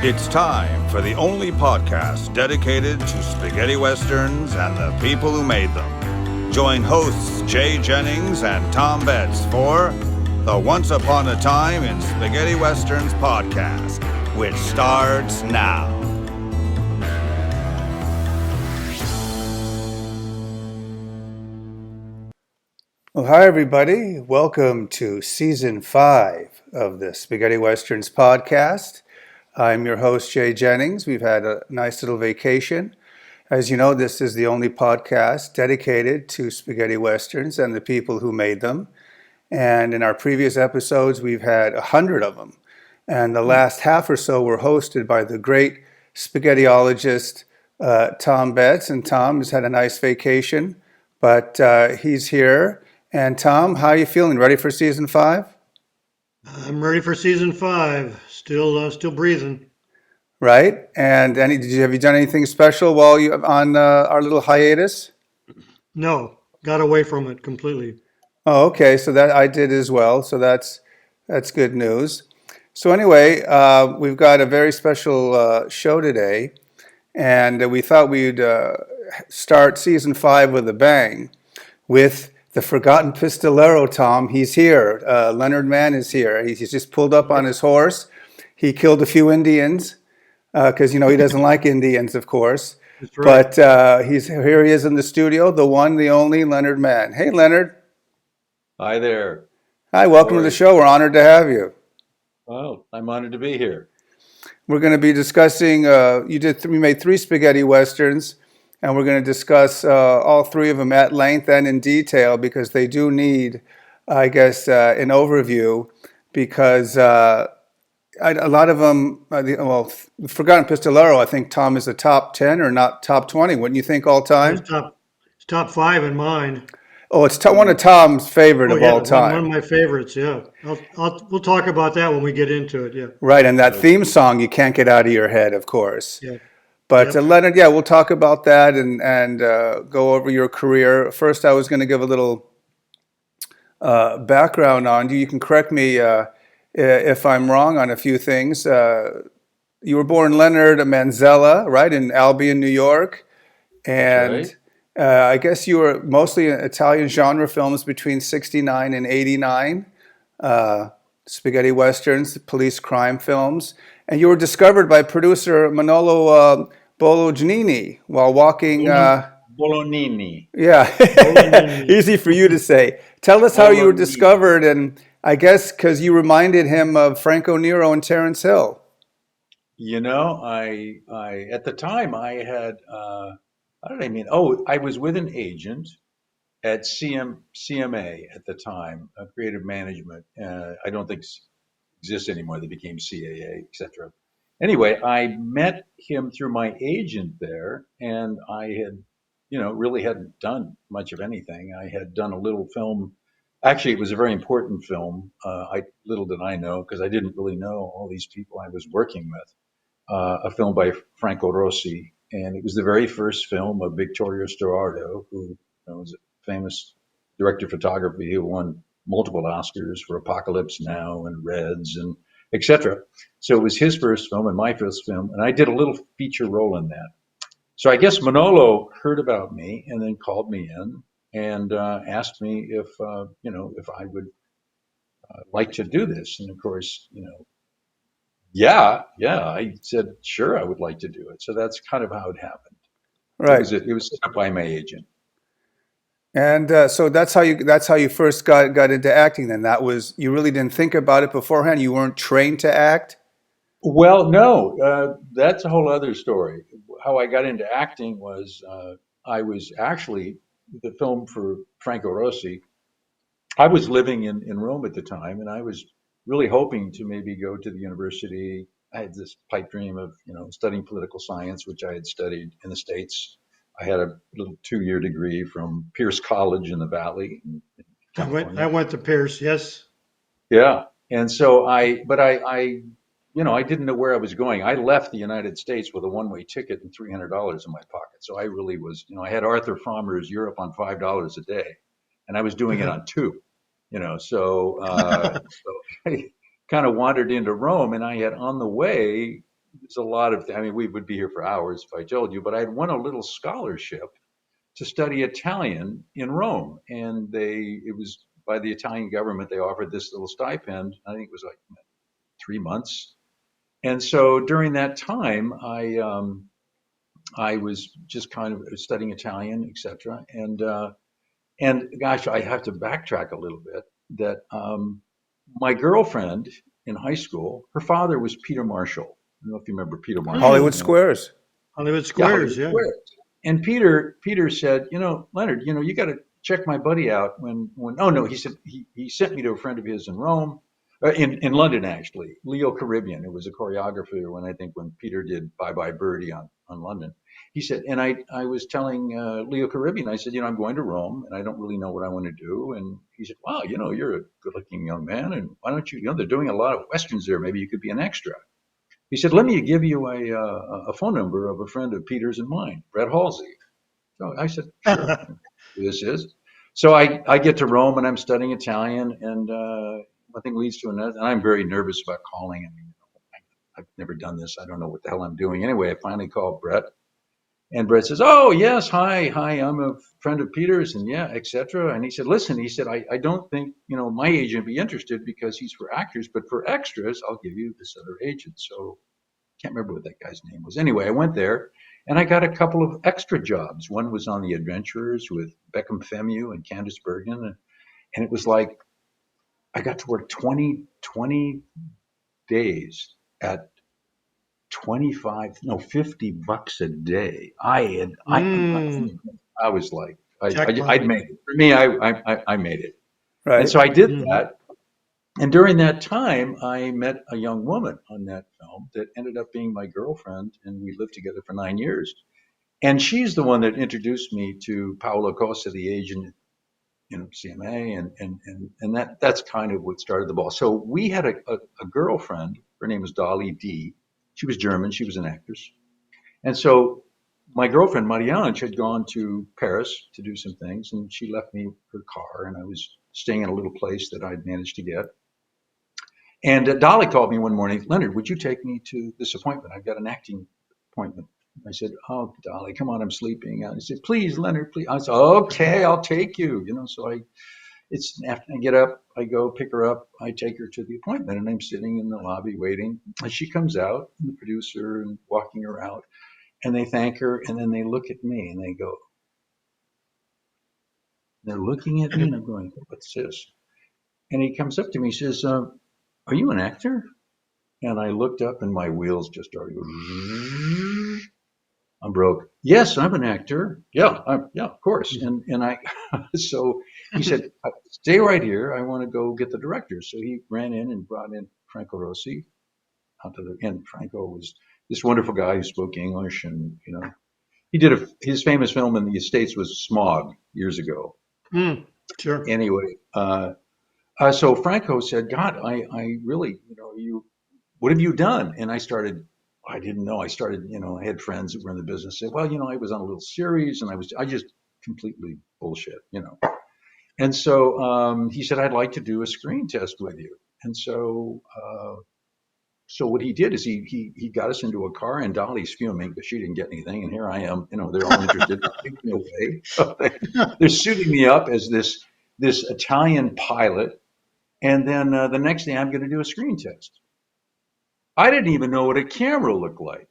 It's time for the only podcast dedicated to spaghetti westerns and the people who made them. Join hosts Jay Jennings and Tom Betts for the Once Upon a Time in Spaghetti Westerns podcast, which starts now. Well, hi, everybody. Welcome to Season 5 of the Spaghetti Westerns podcast. I'm your host, Jay Jennings. We've had a nice little vacation. As you know, this is the only podcast dedicated to spaghetti westerns and the people who made them. And in our previous episodes, we've had 100 of them. And the last half or so were hosted by the great spaghettiologist Tom Betts. And Tom has had a nice vacation, but he's here. And Tom, how are you feeling? Ready for Season 5? I'm ready for Season 5. Still breathing. Right. And have you done anything special while you on our little hiatus? No, got away from it completely. Oh, okay. So that I did as well. So that's good news. So anyway, we've got a very special show today, and we thought we'd start Season 5 with a bang with the forgotten Pistolero. Tom, he's here. Leonard Mann is here. He's just pulled up on his horse. He killed a few Indians. Because, he doesn't like Indians, of course. That's right. But here he is in the studio, the one, the only Leonard Mann. Hey, Leonard. Hi there. Hi, welcome to the show. We're honored to have you. Oh, I'm honored to be here. We're going to be discussing, we made 3 spaghetti westerns, and we're going to discuss all 3 of them at length and in detail because they do need, I guess, an overview because a lot of them, Forgotten Pistolero, I think, Tom, is a top 10 or not top 20. Wouldn't you think all time? It's top 5 in mine. Oh, it's one of Tom's favorite of all time. One of my favorites, yeah. We'll talk about that when we get into it, yeah. Right, and that theme song you can't get out of your head, of course. Yeah. But Leonard, we'll talk about that and go over your career. First, I was going to give a little background on you. You can correct me if I'm wrong on a few things. You were born Leonard Manzella, right, in Albion, New York. And I guess you were mostly in Italian genre films between 69 and 89, spaghetti westerns, police crime films. And you were discovered by producer Manolo Bolognini while walking... Bolognini. Yeah, Bolognini. Easy for you to say. Tell us how you were discovered, and I guess because you reminded him of Franco Nero and Terence Hill. I at the time I had how did I mean? Oh, I was with an agent at CMA at the time, Creative Management. I don't think exists anymore. They became CAA, etc. Anyway, I met him through my agent there, and I had, really hadn't done much of anything. I had done a little film. Actually, it was a very important film. Little did I know, because I didn't really know all these people I was working with. A film by Franco Rossi, and it was the very first film of Vittorio Storaro, who was a famous director of photography who won multiple Oscars for Apocalypse Now and Reds and etc. So it was his first film and my first film, and I did a little feature role in that. So I guess Manolo heard about me and then called me in and asked me if I would like to do this. And of course, I said sure, I would like to do it. So that's kind of how it happened. Right. It was set up by my agent. And so that's how you first got into acting. Then you really didn't think about it beforehand. You weren't trained to act. Well, no, that's a whole other story. How I got into acting was I was actually the film for Franco Rossi. I was living in Rome at the time, and I was really hoping to maybe go to the university. I had this pipe dream of studying political science, which I had studied in the States. I had a little 2-year degree from Pierce College in the Valley. In I went to Pierce, yes. Yeah, and so I didn't know where I was going. I left the United States with a one-way ticket and $300 in my pocket. So I really was, I had Arthur Frommer's Europe on $5 a day, and I was doing it on 2. So I kind of wandered into Rome, and I had on the way there's a lot of, I mean, we would be here for hours if I told you, but I had won a little scholarship to study Italian in Rome. And it was by the Italian government, they offered this little stipend. I think it was like 3 months. And so during that time, I was just kind of studying Italian, etc. And gosh, I have to backtrack a little bit. That my girlfriend in high school, her father was Peter Marshall. I don't know if you remember Peter Marshall. Hollywood Hmm. You know, Squares. Hollywood yeah, Hollywood Squares, yeah. Squares. And Peter said, Leonard, you got to check my buddy out when oh no, he said he sent me to a friend of his in Rome, in London actually, Leo Caribbean, who was a choreographer when Peter did Bye Bye Birdie on London. He said, and I was telling Leo Caribbean, I said, I'm going to Rome and I don't really know what I want to do. And he said, wow, you're a good looking young man. And why don't you, they're doing a lot of Westerns there. Maybe you could be an extra. He said, let me give you a phone number of a friend of Peter's and mine, Brett Halsey. So I said, sure, who this is. So I get to Rome and I'm studying Italian, and one thing leads to another. And I'm very nervous about calling. I mean, I've never done this. I don't know what the hell I'm doing. Anyway, I finally called Brett, and Brett says, "Oh yes, hi, I'm a friend of Peter's, and yeah, etc." And he said, "Listen," he said, "I don't think my agent would be interested because he's for actors, but for extras, I'll give you this other agent." So can't remember what that guy's name was. Anyway, I went there and I got a couple of extra jobs. One was on The Adventurers with Beckham Femu and Candice Bergen. And it was like I got to work 20 days at 25, no, $50 a day. Mm, I was like, jackpot. I'd made it. For me, I made it. And Right. so I did Hmm. that. And during that time, I met a young woman on that film that ended up being my girlfriend, and we lived together for 9 years. And she's the one that introduced me to Paolo Costa, the agent in CMA, and that's kind of what started the ball. So we had a girlfriend. Her name was Dolly D. She was German. She was an actress. And so my girlfriend Marianne had gone to Paris to do some things, and she left me her car, and I was staying in a little place that I'd managed to get. And Dolly called me one morning, Leonard, would you take me to this appointment? I've got an acting appointment. I said, oh, Dolly, come on, I'm sleeping. And he said, please, Leonard, please. I said, okay, I'll take you. So it's after I get up, I go pick her up, I take her to the appointment, and I'm sitting in the lobby waiting. And she comes out, and the producer, and walking her out, and they thank her, and then they look at me and they go, they're looking at me, and I'm going, what's this? And he comes up to me, he says, are you an actor? And I looked up and my wheels just started going. I'm broke. Yes, I'm an actor. Yeah, of course. And I, so he said, stay right here. I want to go get the director. So he ran in and brought in Franco Rossi onto and Franco was this wonderful guy who spoke English, and he did his famous film in the States was Smog years ago. Mm, sure. Anyway, so Franco said, God, I really, what have you done? And I didn't know. I started, I had friends that were in the business say, well, I was on a little series and I just completely bullshit. And so he said, I'd like to do a screen test with you. And so what he did is he got us into a car, and Dolly's fuming because she didn't get anything. And here I am, they're all interested. Take me away. So they're suiting me up as this Italian pilot. And then the next day I'm going to do a screen test. I didn't even know what a camera looked like.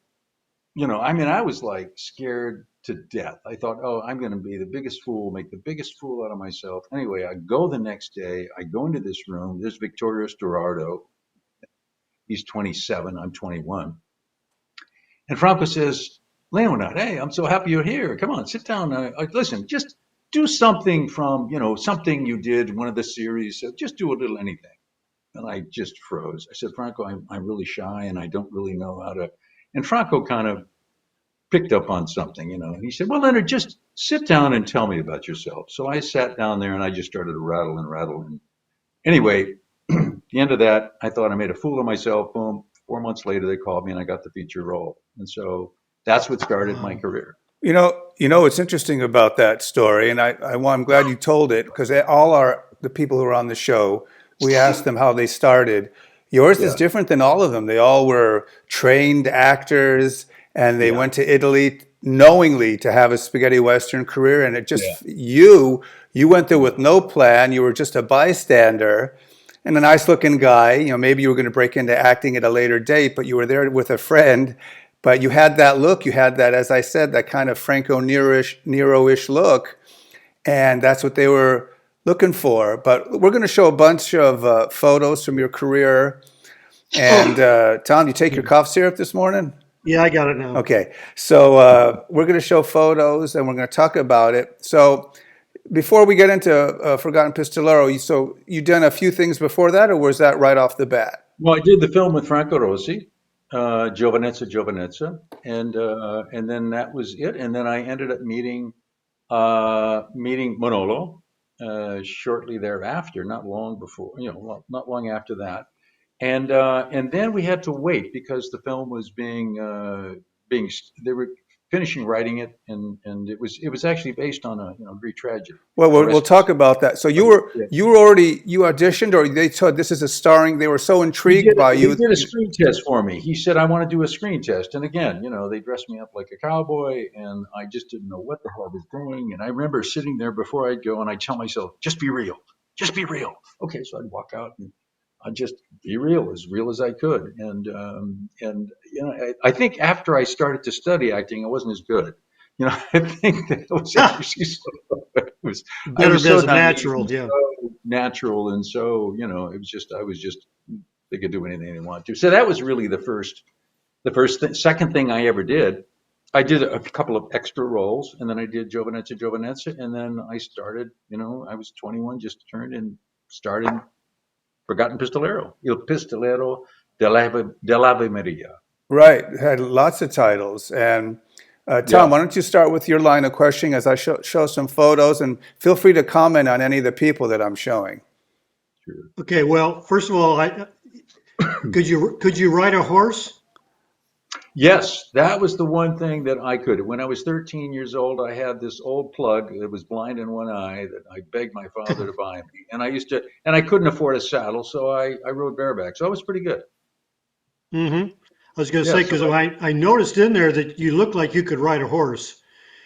I mean, I was like scared to death. I thought, oh, I'm going to be the biggest fool, make the biggest fool out of myself. Anyway, I go the next day. I go into this room. There's Vittorio Storaro. He's 27. I'm 21. And Franco says, Leonard, hey, I'm so happy you're here. Come on, sit down. Listen, just do something from, something you did in one of the series. Just do a little anything. And I just froze. I said, Franco, I'm really shy and I don't really know how to. And Franco kind of picked up on something, And he said, well, Leonard, just sit down and tell me about yourself. So I sat down there and I just started to rattle and rattle. And anyway, the end of that, I thought I made a fool of myself. Boom. 4 months later, they called me and I got the feature role. And so that's what started my Wow. career. What's interesting about that story, and I'm glad you told it because all the people who are on the show, we asked them how they started. Yours is Yeah, different than all of them. They all were trained actors, and they yeah, went to Italy knowingly to have a spaghetti western career. And it yeah, just you went there yeah, with no plan. You were just a bystander and a nice looking guy. You know, maybe you were going to break into acting at a later date, but you were there with a friend. But you had that look. You had that, as I said, that kind of Franco Nero-ish look, and that's what they were looking for. But we're going to show a bunch of photos from your career. And Oh, Tom, you take your cough syrup this morning? yeah, I got it now. Okay, so we're going to show photos and we're going to talk about it. So before we get into Forgotten Pistolero, so you done a few things before that, or was that right off the bat? Well, I did the film with Franco Rossi, Giovanezza, Giovanezza, and then that was it. And then I ended up meeting Manolo shortly thereafter, not long before, not long after that. And then we had to wait because the film was being they were finishing writing it, and it was actually based on a Greek tragedy, Well, we'll Orestes. talk about that. So But yeah, you auditioned, or they told this is a starring. They were so he intrigued did by he you. did a screen test for me. He said, "I want to do a screen test." And again, they dressed me up like a cowboy, and I just didn't know what the hell I was doing. And I remember sitting there before I'd go, and I'd tell myself, "Just be real, just be real." Okay, so I'd walk out and I'd just be real as I could. And I think after I started to study acting, I wasn't as good. I think that it was actually I Better was so as a naive and natural, yeah. so natural, and so I was just they could do anything they want to. So that was really second thing I ever did. I did a couple of extra roles, and then I did Giovanezza, Giovanezza, and then I started. I was 21, just turned, and started Forgotten Pistolero, Il Pistolero dell'Ave Maria. Right, had lots of titles. And Tom, Yeah, why don't you start with your line of questioning as I show some photos, and feel free to comment on any of the people that I'm showing. sure. Okay, well, first of all, could you ride a horse? Yes, that was the one thing that I could. When I was 13 years old, I had this old plug that was blind in one eye that I begged my father to buy me. And I couldn't afford a saddle, so I rode bareback. So I was pretty good. Mm-hmm. I was going to Yeah, say, so because I noticed in there that you looked like you could ride a horse.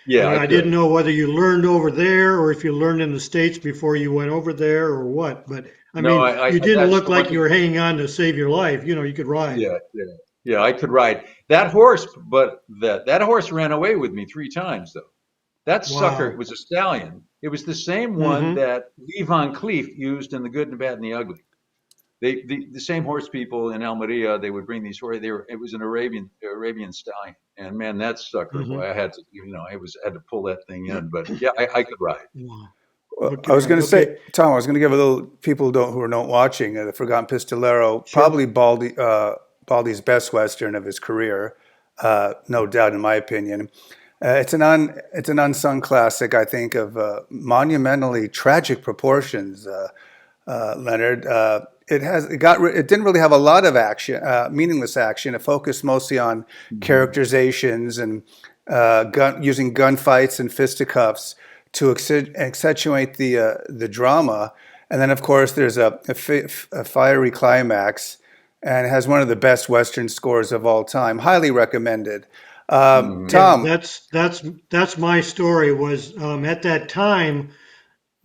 yeah, And I I didn't could. know whether you learned over there or if you learned in the States before you went over there or what. But I No, mean, you didn't that's look the one like you thing. were hanging on to save your life. You could ride. Yeah, yeah, yeah, I could ride that horse, but that horse ran away with me 3 times though. That sucker Wow. was a stallion. It was the same one Mm-hmm. that Lee Von Cleef used in The Good, the Bad, and the Ugly. The same horse people in Almeria, they would bring these horses. It was an Arabian stallion, and man, that sucker, boy, Mm-hmm. I had to pull that thing in. But yeah, I could ride. Wow. Well, I was Okay. going to say, Okay. Tom, I was going to give a little people who are not watching the Forgotten Pistolero, Sure. probably Baldy's best western of his career, no doubt, in my opinion. It's an unsung classic, I think, of monumentally tragic proportions. Leonard. It didn't really have a lot of action, meaningless action. It focused mostly on Mhm. characterizations and using gunfights and fisticuffs to accentuate the drama. And then, of course, there's a fiery climax, and it has one of the best Western scores of all time. Highly recommended. Mhm. Yeah, Tom, that's my story. Was at that time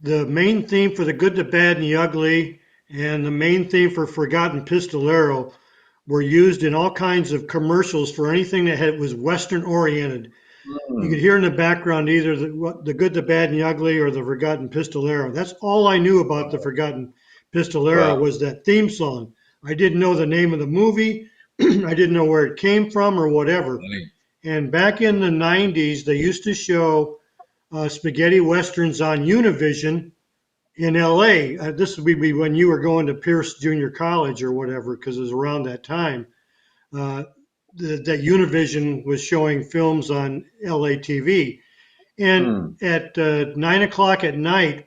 the main theme for the good, the bad, and the ugly, and the main theme for Forgotten Pistolero were used in all kinds of commercials for anything was Western oriented. You could Mm. hear in the background either the good, the bad, and the ugly, or the Forgotten Pistolero. That's all I knew about the Forgotten Pistolero Wow. was that theme song. I didn't know the name of the movie. I didn't know where it came from or whatever. Funny. And back in the 90s, they used to show spaghetti westerns on Univision in LA. This would be when you were going to Pierce Junior College or whatever, because it was around that time. Uh, that Univision was showing films on LA TV. And Hmm. at 9 o'clock at night,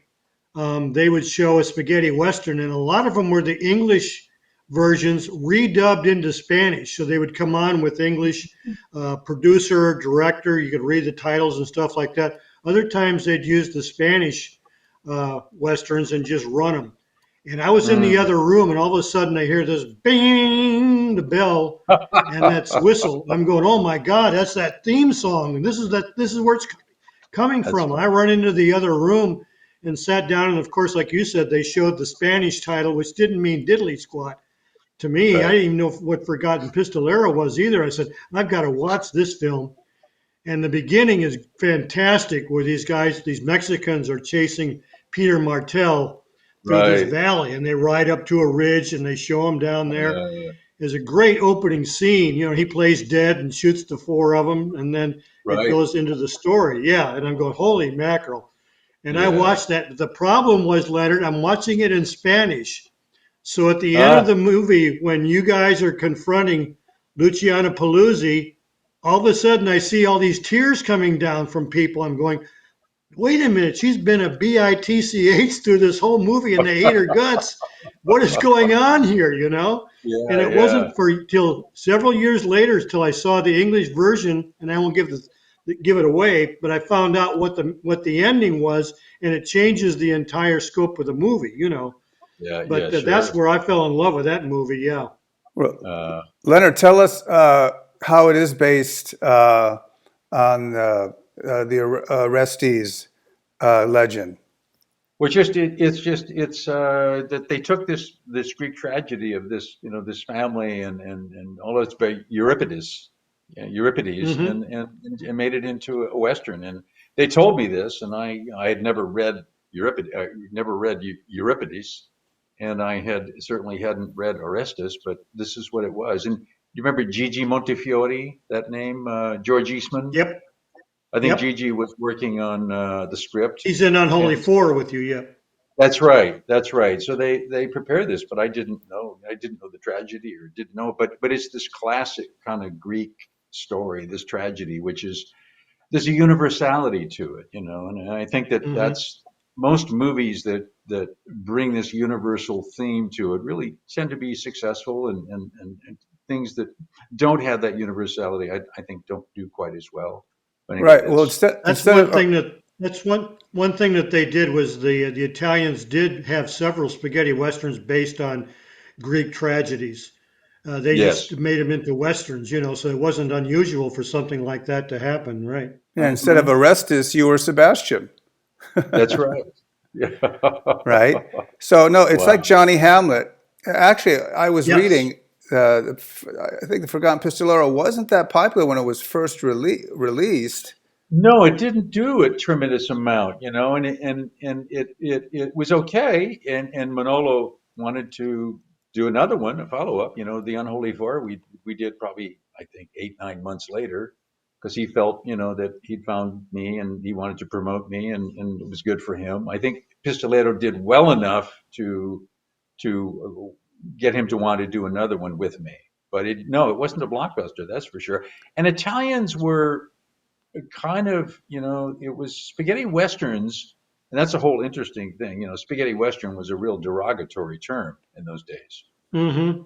they would show a spaghetti western, and a lot of them were the English versions redubbed into Spanish. So they would come on with English producer, director. You could read the titles and stuff like that. Other times they'd use the Spanish westerns and just run them. And I was in the Mm. other room, and all of a sudden I hear this bing, the bell, and that's whistle. I'm going, oh my God, that's that theme song, and this is where it's coming That's from. I fun. run into the other room and sat down, and of course, like you said, they showed the Spanish title, which didn't mean diddly squat to me. I Right. didn't even know what Forgotten Pistolero was either. I said, I've got to watch this film. And the beginning is fantastic where these guys, these Mexicans are chasing Peter Martel through this Right. valley and they ride up to a ridge and they show him down there. Uh, There's a great opening scene. You know, he plays dead and shoots the four of them and then it right. goes into the story. Yeah. And I'm going, holy mackerel. And I Yeah. watched that. The problem was, Leonard, I'm watching it in Spanish. So at the end of Ah. the movie, when you guys are confronting Luciana Paluzzi, all of a sudden I see all these tears coming down from people. I'm going, wait a minute, she's been a bitch through this whole movie and they hate her guts. What is going on here, you know? And Yeah. it Yeah. wasn't for till several years later till I saw the English version, and I won't give it away, but I found out what the ending was, and it changes the entire scope of the movie, you know. Yeah. Yeah. But that's Sure. where I fell in love with that movie. Yeah. Well, Uh, Leonard, tell us how it is based on the Orestes legend. Well, it's that they took this Greek tragedy of this this family and all it's by Euripides, yeah, Euripides, Hmm. and made it into a western. And they told me this, and I had never read Euripides, and I had certainly hadn't read Orestes, but this is what it was. And you remember Gigi Montefiore, that name, George Eastman? Yep. I think Yep. Gigi was working on the script, He's in Unholy and Four with you. Yep. that's right. That's right. So they prepared this, but I didn't know. I didn't know the tragedy or didn't know. But it's this classic kind of Greek story, this tragedy, which is there's a universality to it, and I think that Hmm. that's most movies that bring this universal theme to it really tend to be successful, and things that don't have that universality, I think, don't do quite as well. But anyway, Right. Well, that's instead of That's one thing that they did was the Italians did have several spaghetti westerns based on Greek tragedies. They yes. just made them into westerns, you know, so it wasn't unusual for something like that to happen, right? yeah, instead of Mhm. Orestes, you were Sebastian, That's right. Yeah. right? So no, it's like Wow. Johnny Hamlet. Actually, I was Yes. reading. I think the Forgotten Pistolero wasn't that popular when it was first released. No, it didn't do a tremendous amount, and it was okay. And Manolo wanted to do another one, a follow up, the Unholy Four. We did probably, I think, 8 9 months later, because he felt that he'd found me and he wanted to promote me, and it was good for him. I think Pistolero did well enough to get him to want to do another one with me. But no, it wasn't a blockbuster, that's for sure. And Italians were kind of, it was spaghetti westerns, and that's a whole interesting thing. Spaghetti western was a real derogatory term in those days, Hmm.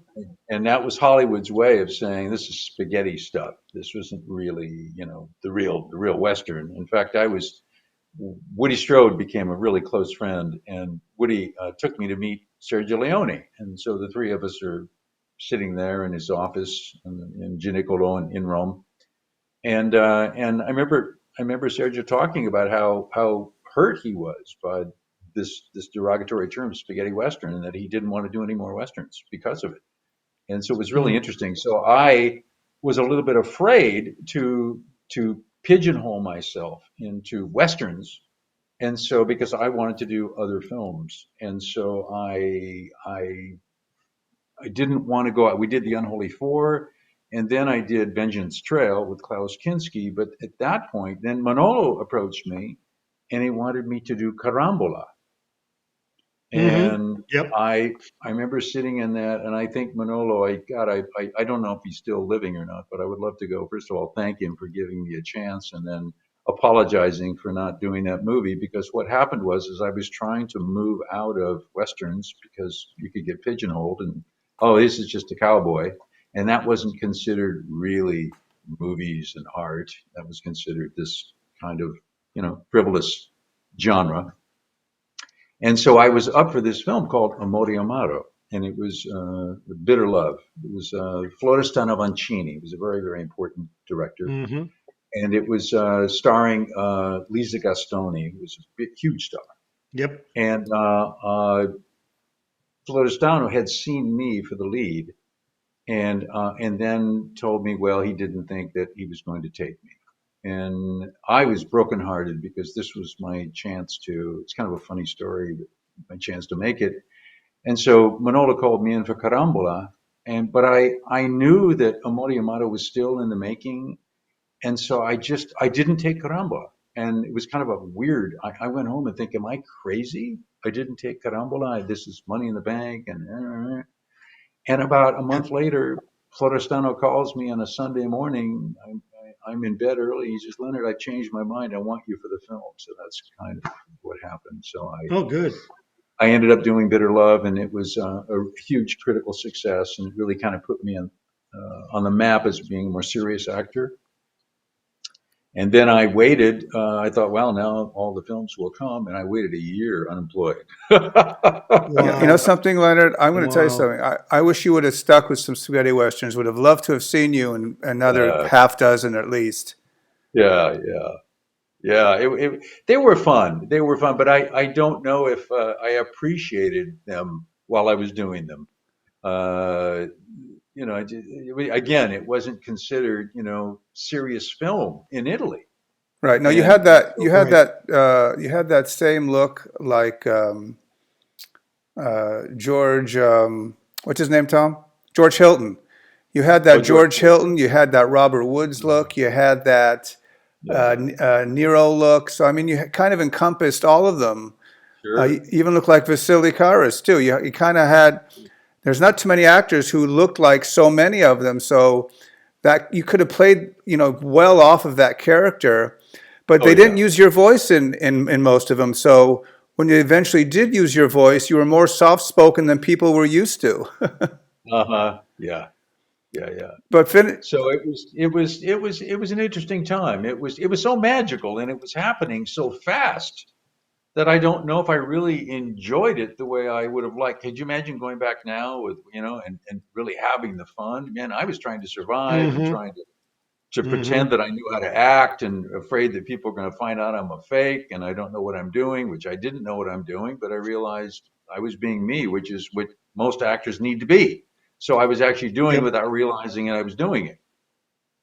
and that was Hollywood's way of saying this is spaghetti stuff. This wasn't really, the real western. In fact, Woody Strode became a really close friend, and Woody took me to meet Sergio Leone, and so the three of us are sitting there in his office in Ginicolo in Rome, and I remember Sergio talking about how hurt he was by this derogatory term spaghetti western, and that he didn't want to do any more westerns because of it. And so it was really Hmm. interesting. So I was a little bit afraid to pigeonhole myself into westerns, and so because I wanted to do other films, and so I didn't want to go out. We did the Unholy Four, and then I did Vengeance Trail with Klaus Kinski. But at that point, then Manolo approached me, and he wanted me to do Carambola. Hmm. And Yep. I remember sitting in that, and I think Manolo, I don't know if he's still living or not, but I would love to go. First of all, thank him for giving me a chance, and then apologizing for not doing that movie, because what happened was is I was trying to move out of westerns because you could get pigeonholed, and oh, this is just a cowboy, and that wasn't considered really movies and art. That was considered this kind of frivolous genre. And so I was up for this film called Amore Amaro, and it was Bitter Love. It was Florestano Vancini. He was a very, very important director. Mm-hmm. And it was starring Lisa Gastoni, who was a huge star. Yep. And Florestano had seen me for the lead, and then told me, well, he didn't think that he was going to take me. And I was brokenhearted because this was my chance to. It's kind of a funny story, but my chance to make it. And so Manola called me in for Carambola, but I knew that Amore Amato was still in the making, and so I didn't take Carambola, and it was kind of a weird. I went home and think, am I crazy? I didn't take Carambola. This is Money in the Bank, and about a month later, Florestano calls me on a Sunday morning. I'm in bed early. He says, Leonard, I changed my mind. I want you for the film. So that's kind of what happened. So Oh, good. I ended up doing Bitter Love, and it was a huge critical success, and it really kind of put me on the map as being a more serious actor. And then I waited. I thought, well, now all the films will come, and I waited a year unemployed. You know Wow. something, Leonard? I'm going to tell you Wow. something. I wish you would have stuck with some spaghetti westerns. Would have loved to have seen you in another uh, half dozen at least. yeah, yeah. Yeah, they were fun. They were fun, but I don't know if I appreciated them while I was doing them. Uh, again, it wasn't considered, serious film in Italy. Right. No, you And had that. You so, had Right. that. You had that same look like George. What's his name? Tom. George Hilton. You had oh, that George, George Hilton. You had that Robert Woods yeah, look. You had that yeah, Nero look. So I mean, you kind of encompassed all of them. You sure. even looked like Vasily Karas too. You kind of had. There's not too many actors who looked like so many of them. So that you could have played, well off of that character, but Oh, they didn't yeah. use your voice in most of them. So when you eventually did use your voice, you were more soft spoken than people were used to. Uh-huh. Yeah, yeah, yeah. but fin- So it was an interesting time. It was so magical, and it was happening so fast that I don't know if I really enjoyed it the way I would have liked. Could you imagine going back now with, and really having the fun? Man, I was trying to survive and Mm-hmm. trying to Mm-hmm. pretend that I knew how to act and afraid that people are going to find out I'm a fake and I don't know what I'm doing, which I didn't know what I'm doing, but I realized I was being me, which is what most actors need to be. So I was actually doing it Yep. without realizing I was doing it.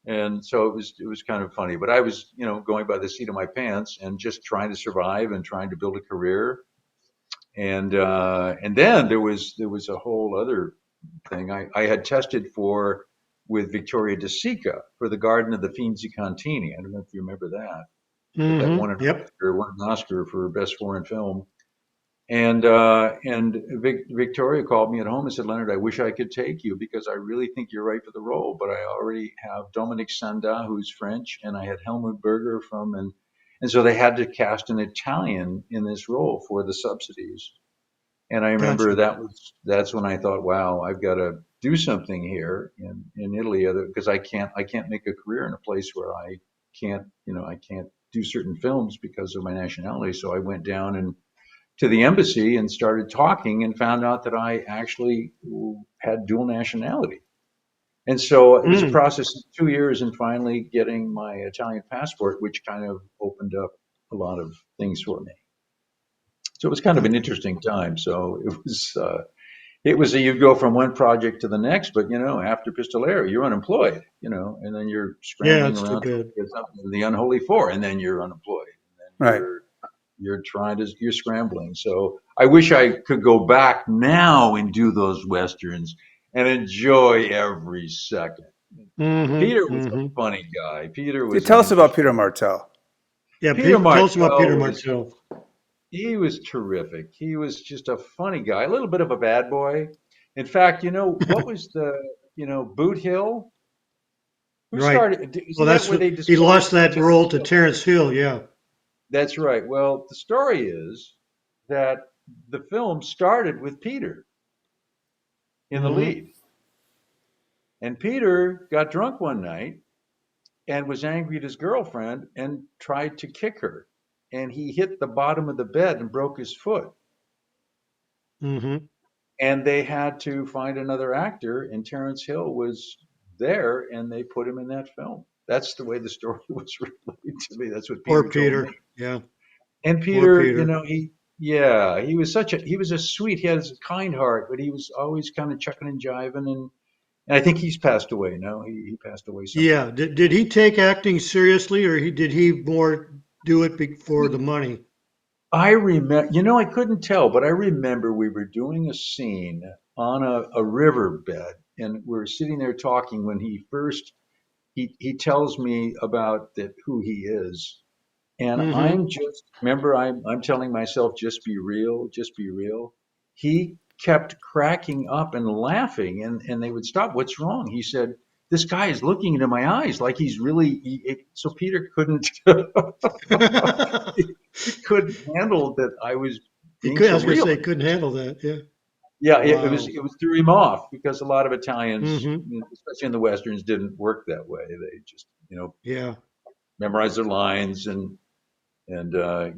And so it was kind of funny, but I was, going by the seat of my pants and just trying to survive and trying to build a career. And then there was a whole other thing. I had tested for with Victoria De Sica for the Garden of the Finzi Contini. I don't know if you remember that, but that Mm-hmm. Yep. Won an Oscar for best foreign film. And Victoria called me at home and said, Leonard, I wish I could take you because I really think you're right for the role, but I already have Dominique Sanda, who's French, and I had Helmut Berger and so they had to cast an Italian in this role for the subsidies. And I remember Gotcha. that's when I thought, wow, I've got to do something here in Italy because I can't make a career in a place where I can't do certain films because of my nationality. So I went down and to the embassy and started talking and found out that I actually had dual nationality. And so it was a Mm. process of 2 years and finally getting my Italian passport, which kind of opened up a lot of things for me. So it was kind of an Okay. interesting time. So it was you go from one project to the next, but after Pistolero, you're unemployed, and then you're Yeah, scrambling it's too around trying good. to get something in the unholy four, and then you're unemployed, and then right. you're scrambling. So I wish I could go back now and do those westerns and enjoy every second. Peter Mm-hmm. was a Mm-hmm. funny guy. Peter You was an tell us about Peter interesting. Martell. Yeah, Peter Pete, tell us about Peter Martell was Martell. he was terrific. He was just a funny guy, a little bit of a bad boy. In fact, what was Boot Hill? Who Right. started? Well, Isn't that that's where they he discovered lost that Terence role to Hill? Terrence Hill. Yeah. That's right. Well, the story is that the film started with Peter in the Mm-hmm. lead. And Peter got drunk one night and was angry at his girlfriend and tried to kick her. And he hit the bottom of the bed and broke his foot. Mm-hmm. and they had to find another actor, and Terrence Hill was there, and they put him in that film. That's the way the story was relayed to me. That's what Poor Peter told me. Peter. Yeah. And Poor Peter, Peter. yeah, he was a sweet, he has a kind heart, but he was always kind of chucking and jiving, and I think he's passed away now. He passed away some time Yeah. ago. Did he take acting seriously, or did he more do it for the money? I remember, I couldn't tell, but I remember we were doing a scene on a riverbed, and we're sitting there talking when he tells me about who he is. And Mm-hmm. I'm telling myself, just be real, just be real. He kept cracking up and laughing, and they would stop. What's wrong? He said, this guy is looking into my eyes like he's really. So Peter couldn't, he couldn't handle that I was He being could. I so was gonna real. say couldn't handle that. Yeah. Yeah, Wow. it was threw him off because a lot of Italians, Mm-hmm. especially in the westerns, didn't work that way. They just, Yeah. memorize their lines and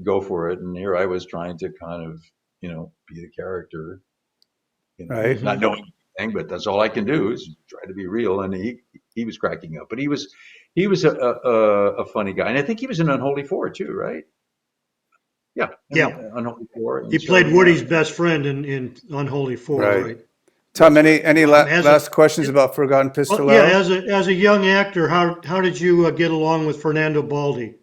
go for it. And here I was trying to kind of, be the character, Right. not Mm-hmm. knowing anything, but that's all I can do is try to be real. And he was cracking up, but he was a funny guy, and I think he was in Unholy Four too, right? Yeah, in Yeah. Unholy Four, He and so played yeah, Woody's best friend in Unholy Four, Right. right? Tom, that's right. any As a last questions about Forgotten well, yeah, Pistolero? as a young actor, how did you get along with Fernando Baldi,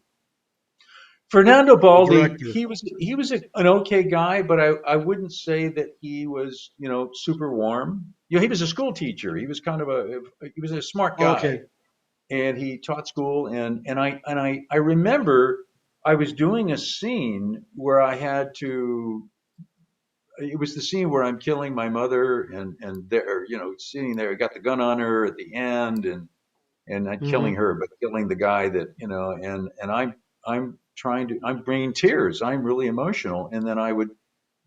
Fernando the Baldi, director? an okay guy, but I wouldn't say that he was super warm. He was a school teacher. He was a smart guy, Okay. and he taught school. And I remember I was doing a scene where I had to. It was the scene where I'm killing my mother, and they're sitting there, got the gun on her at the end, and not killing Mm-hmm. her, but killing the guy that and I'm bringing tears. I'm really emotional, and then I would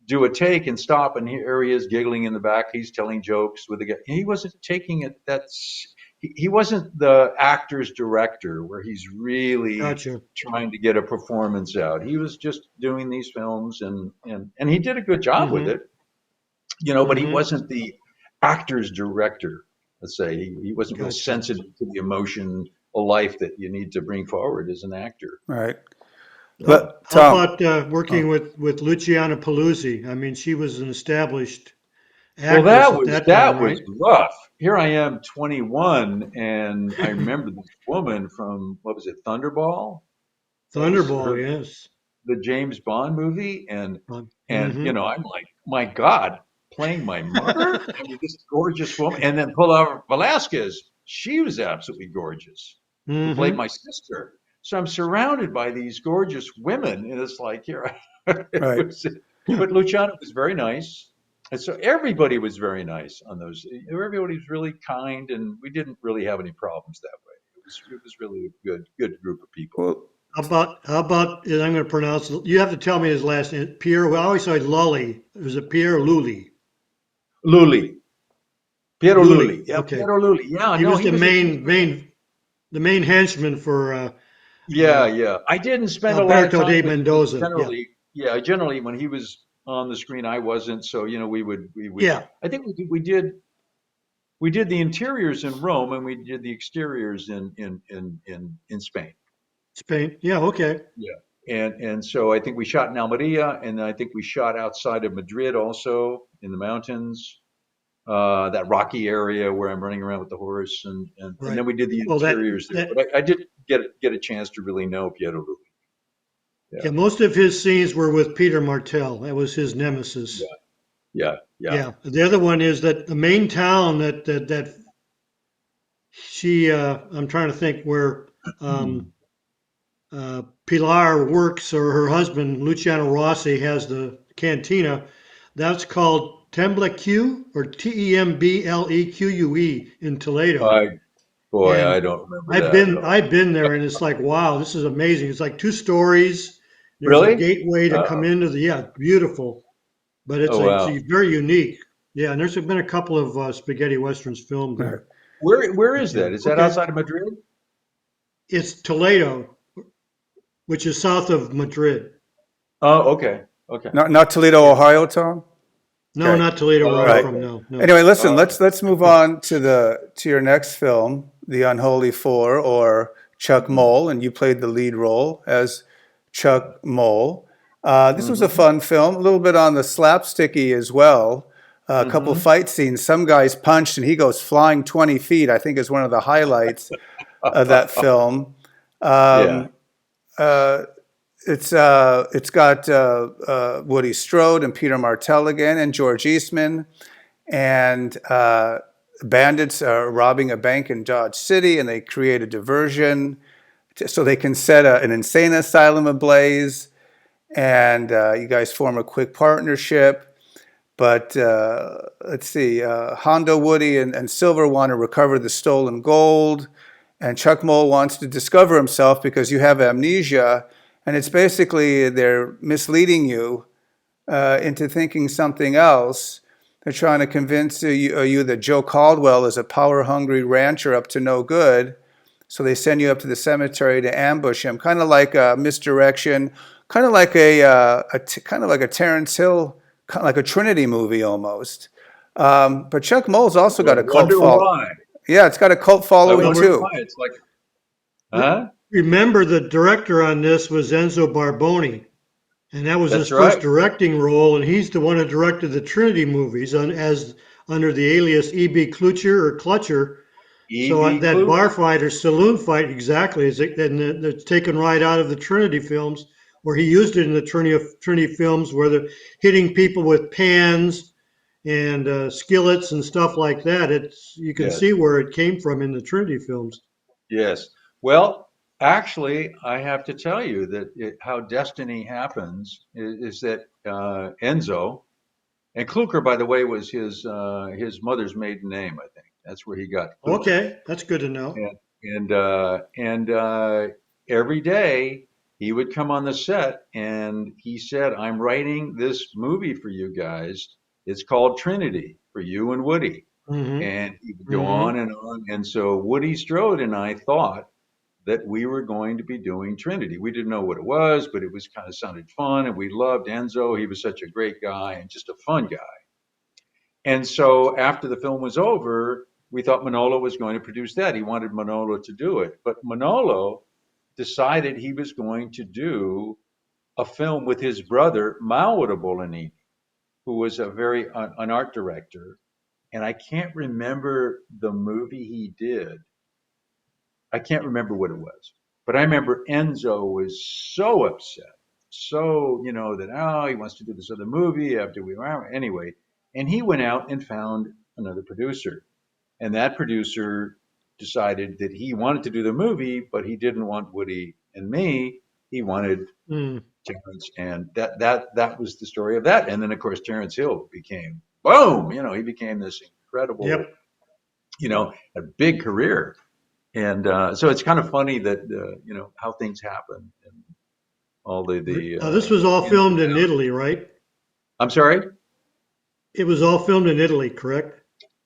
do a take and stop, and here he is giggling in the back. He's telling jokes with the guy. He wasn't taking it. He wasn't the actor's director where he's really Gotcha. trying to get a performance out. He was just doing these films, and he did a good job with Mm-hmm. it, but he Mm-hmm. wasn't the actor's director. Let's say he wasn't real Gotcha. sensitive to the emotion of life that you need to bring forward as an actor. Right. How, But how Tom, about working oh, with Luciana Paluzzi? I mean, she was an established Well, actress at that time, that was right? rough. Here I am, 21, and I remember this woman from what was it, Thunderball? That was Thunderball, her, yes. the James Bond movie, and Mm-hmm. I'm like, my God, playing my mother? I mean, this gorgeous woman, and then Pilar Velasquez, she was absolutely gorgeous, who played Mm-hmm. my sister. So I'm surrounded by these gorgeous women, and it's like here, it right. was, but Luciano was very nice. And so everybody was very nice on those. Everybody was really kind, and we didn't really have any problems that way. It was really a good group of people. Well, How about, and I'm going to pronounce, you have to tell me his last name. Pierre, well, I always say Lully. Was it Pierre Lully? Luli, Piero Lully. Luli, yeah, Okay. Piero Luli. Yeah, He no, was he the was a he was main henchman for Yeah, yeah. I didn't spend a lot of Alberto time de with him because Mendoza. Yeah. generally when he was on the screen, I wasn't. So we would. Yeah. I think we did the interiors in Rome, and we did the exteriors in Spain. Spain. Yeah. Okay. Yeah, and so I think we shot in Almeria, and I think we shot outside of Madrid also in the mountains, that rocky area where I'm running around with the horse, and Right. then we did the Well, interiors there. that But I did get a chance to really know Piero Luli. yeah, Yeah, most of his scenes were with Peter Martell. That was his nemesis. yeah, yeah, yeah. Yeah. The other one is that the main town that she I'm trying to think where um, Pilar works, or her husband Luciano Rossi has the cantina. That's called Tembleque, or Tembleque in Toledo. I Boy, I And don't remember that at all. I've been there, and it's like, wow, this is amazing. It's like 2 stories. There's a Really? gateway to come Oh, into the, yeah, beautiful, but oh it's wow. very unique. Yeah, and there's been a couple of spaghetti westerns filmed right. there. Where But is that? Is that okay, outside of Madrid? it's Toledo, which is south of Madrid. Oh, okay, okay. Not Toledo, Yeah. Ohio, Tom? No, Okay. not Toledo All where I'm right. Right. from. No, no. Anyway, listen, All right. let's move on to your next film, The Unholy Four, or Chuck Mhm. Mole, and you played the lead role as Chuck Mole. This was a Mhm. fun film, a little bit on the slapsticky as well. A couple Mhm. fight scenes. Some guy's punched and he goes flying 20 feet, I think is one of the highlights of that film. Yeah. Um, uh, it's got Woody Strode and Peter Martell again, and George Eastman, and bandits are robbing a bank in Dodge City, and they create a diversion so they can set an insane asylum ablaze. And you guys form a quick partnership. But let's see, Hondo, Woody, and Silver want to recover the stolen gold, and Chuck Mole wants to discover himself because you have amnesia, and it's basically they're misleading you into thinking something else. They're trying to convince you that Joe Caldwell is a power-hungry rancher up to no good. So they send you up to the cemetery to ambush him, kind of like a misdirection, kind of like kind of like a Terrence Hill, kind of like a Trinity movie almost. But Chuck Mole's also got Well, a cult wonder follow. why. Yeah, it's got a cult I following Well, wonder too. why. It's like, re- huh? remember the director on this was Enzo Barboni, and that was his That's first right. directing role, and he's the one who directed the Trinity movies as under the alias E.B. Clucher or Clutcher. So E.B. that bar Clucher. fight or saloon fight exactly is and it's taken right out of the Trinity films, where he used it in the Trinity films, where they're hitting people with pans and skillets and stuff like that. It's you can Yes. see where it came from in the Trinity films. Yes. Well, actually, I have to tell you that how destiny happens is that Enzo and Klucher, by the way, was his mother's maiden name. I think that's where he got Klucher. Okay, that's good to know. And every day he would come on the set and he said, "I'm writing this movie for you guys. It's called Trinity for you and Woody." Mm-hmm. And he would go Mm-hmm. on and on. And so Woody Strode and I thought that we were going to be doing Trinity. We didn't know what it was, but it was kind of sounded fun, and we loved Enzo. He was such a great guy and just a fun guy. And so after the film was over, we thought Manolo was going to produce that. He wanted Manolo to do it, but Manolo decided he was going to do a film with his brother Mauro Bolognini, who was an art director, and I can't remember the movie he did. I can't remember what it was, but I remember Enzo was so upset, so that he wants to do this other movie after we anyway, and he went out and found another producer, and that producer decided that he wanted to do the movie, but he didn't want Woody and me. He wanted Mm. Terrence, and that was the story of that. And then of course Terrence Hill became boom. He became this incredible, Yep. a big career. And so it's kind of funny that how things happen and all the This was all ins filmed and in outs. Italy, right? I'm sorry. It was all filmed in Italy, correct?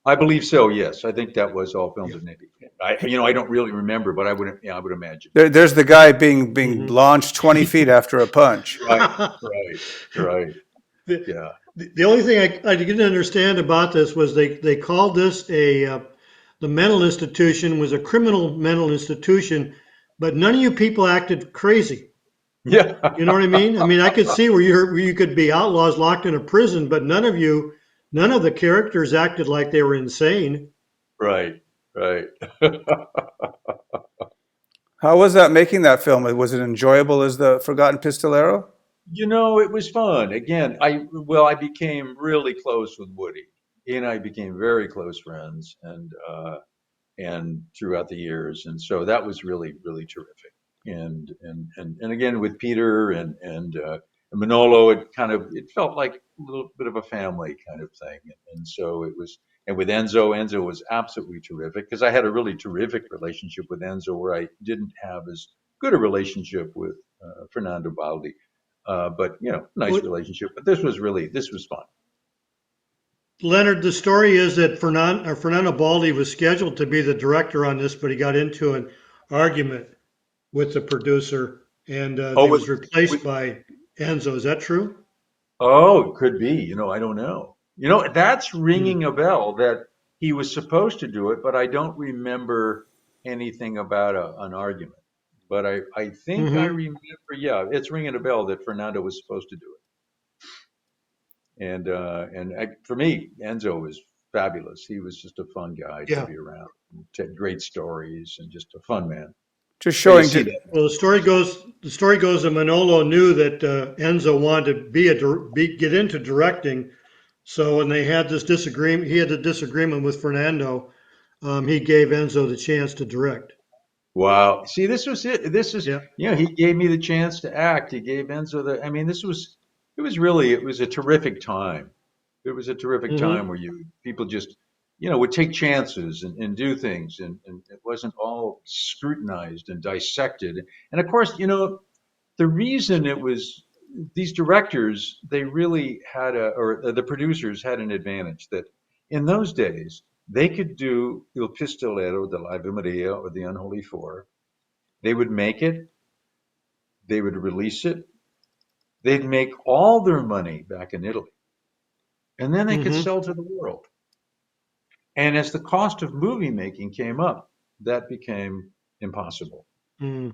I believe so. Yes, I think that was all filmed Yeah. in India. I don't really remember, but I would imagine. There's the guy being Hmm. launched 20 feet after a punch. Right, right, right. the, Yeah, the only thing I didn't understand about this was they called this the mental institution was a criminal mental institution, but none of you people acted crazy. You know yeah. what I mean? I mean, I could see where you could be outlaws locked in a prison, but none of the characters acted like they were insane. Right, right. How was that making that film? Was it enjoyable as the Forgotten Pistolero? It was fun. Again, I became really close with Woody. He and I became very close friends, and throughout the years, and so that was really really terrific. And again with Peter and Manolo, it felt like a little bit of a family kind of thing, and so it was. And with Enzo was absolutely terrific because I had a really terrific relationship with Enzo where I didn't have as good a relationship with Fernando Baldi, but nice Well, relationship. But this was fun. Leonard, the story is that Fernando Baldi was scheduled to be the director on this, but he got into an argument with the producer, and Oh, he with was replaced with by Enzo. Is that true? oh, it could be. I don't know. That's Hmm. ringing a bell that he was supposed to do it, but I don't remember anything about an argument. But I think I Hmm. remember, yeah, it's ringing a bell that Fernando was supposed to do it. For me, Enzo was fabulous. He was just a fun guy to Yeah. be around. Had great stories and just a fun man. Just But you showing see to that. Well, the story goes that Manolo knew that Enzo wanted to get into directing. So when they had this disagreement, he had a disagreement with Fernando. He gave Enzo the chance to direct. Wow. See, this was it. This is, Yeah. he gave me the chance to act. He gave Enzo I mean, it was a terrific time. It was a terrific time Hmm. where people just, would take chances and do things, and it wasn't all scrutinized and dissected. And of course, the reason it was these directors, they really had or the producers had an advantage that in those days they could do Il Pistolero, the Ave Maria, or the Unholy Four. They would make it, they would release it, they'd make all their money back in Italy, and then they could Hmm. sell to the world. And as the cost of movie making came up, that became impossible.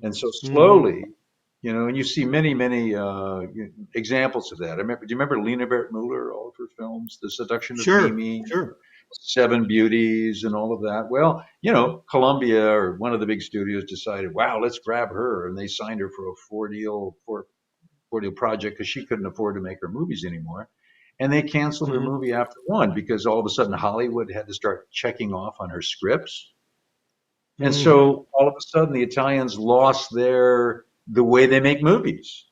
And so Hmm. slowly, and you see many, many examples of that. Do you remember Leonard Muller, all of her films, The Seduction of Sure. Mimi, Sure. Seven Beauties, and all of that? Well, Columbia or one of the big studios decided, wow, let's grab her, and they signed her for a four deal project because she couldn't afford to make her movies anymore. And they canceled her Hmm. movie after one because all of a sudden Hollywood had to start checking off on her scripts. And Hmm. so all of a sudden the Italians lost the way they make movies.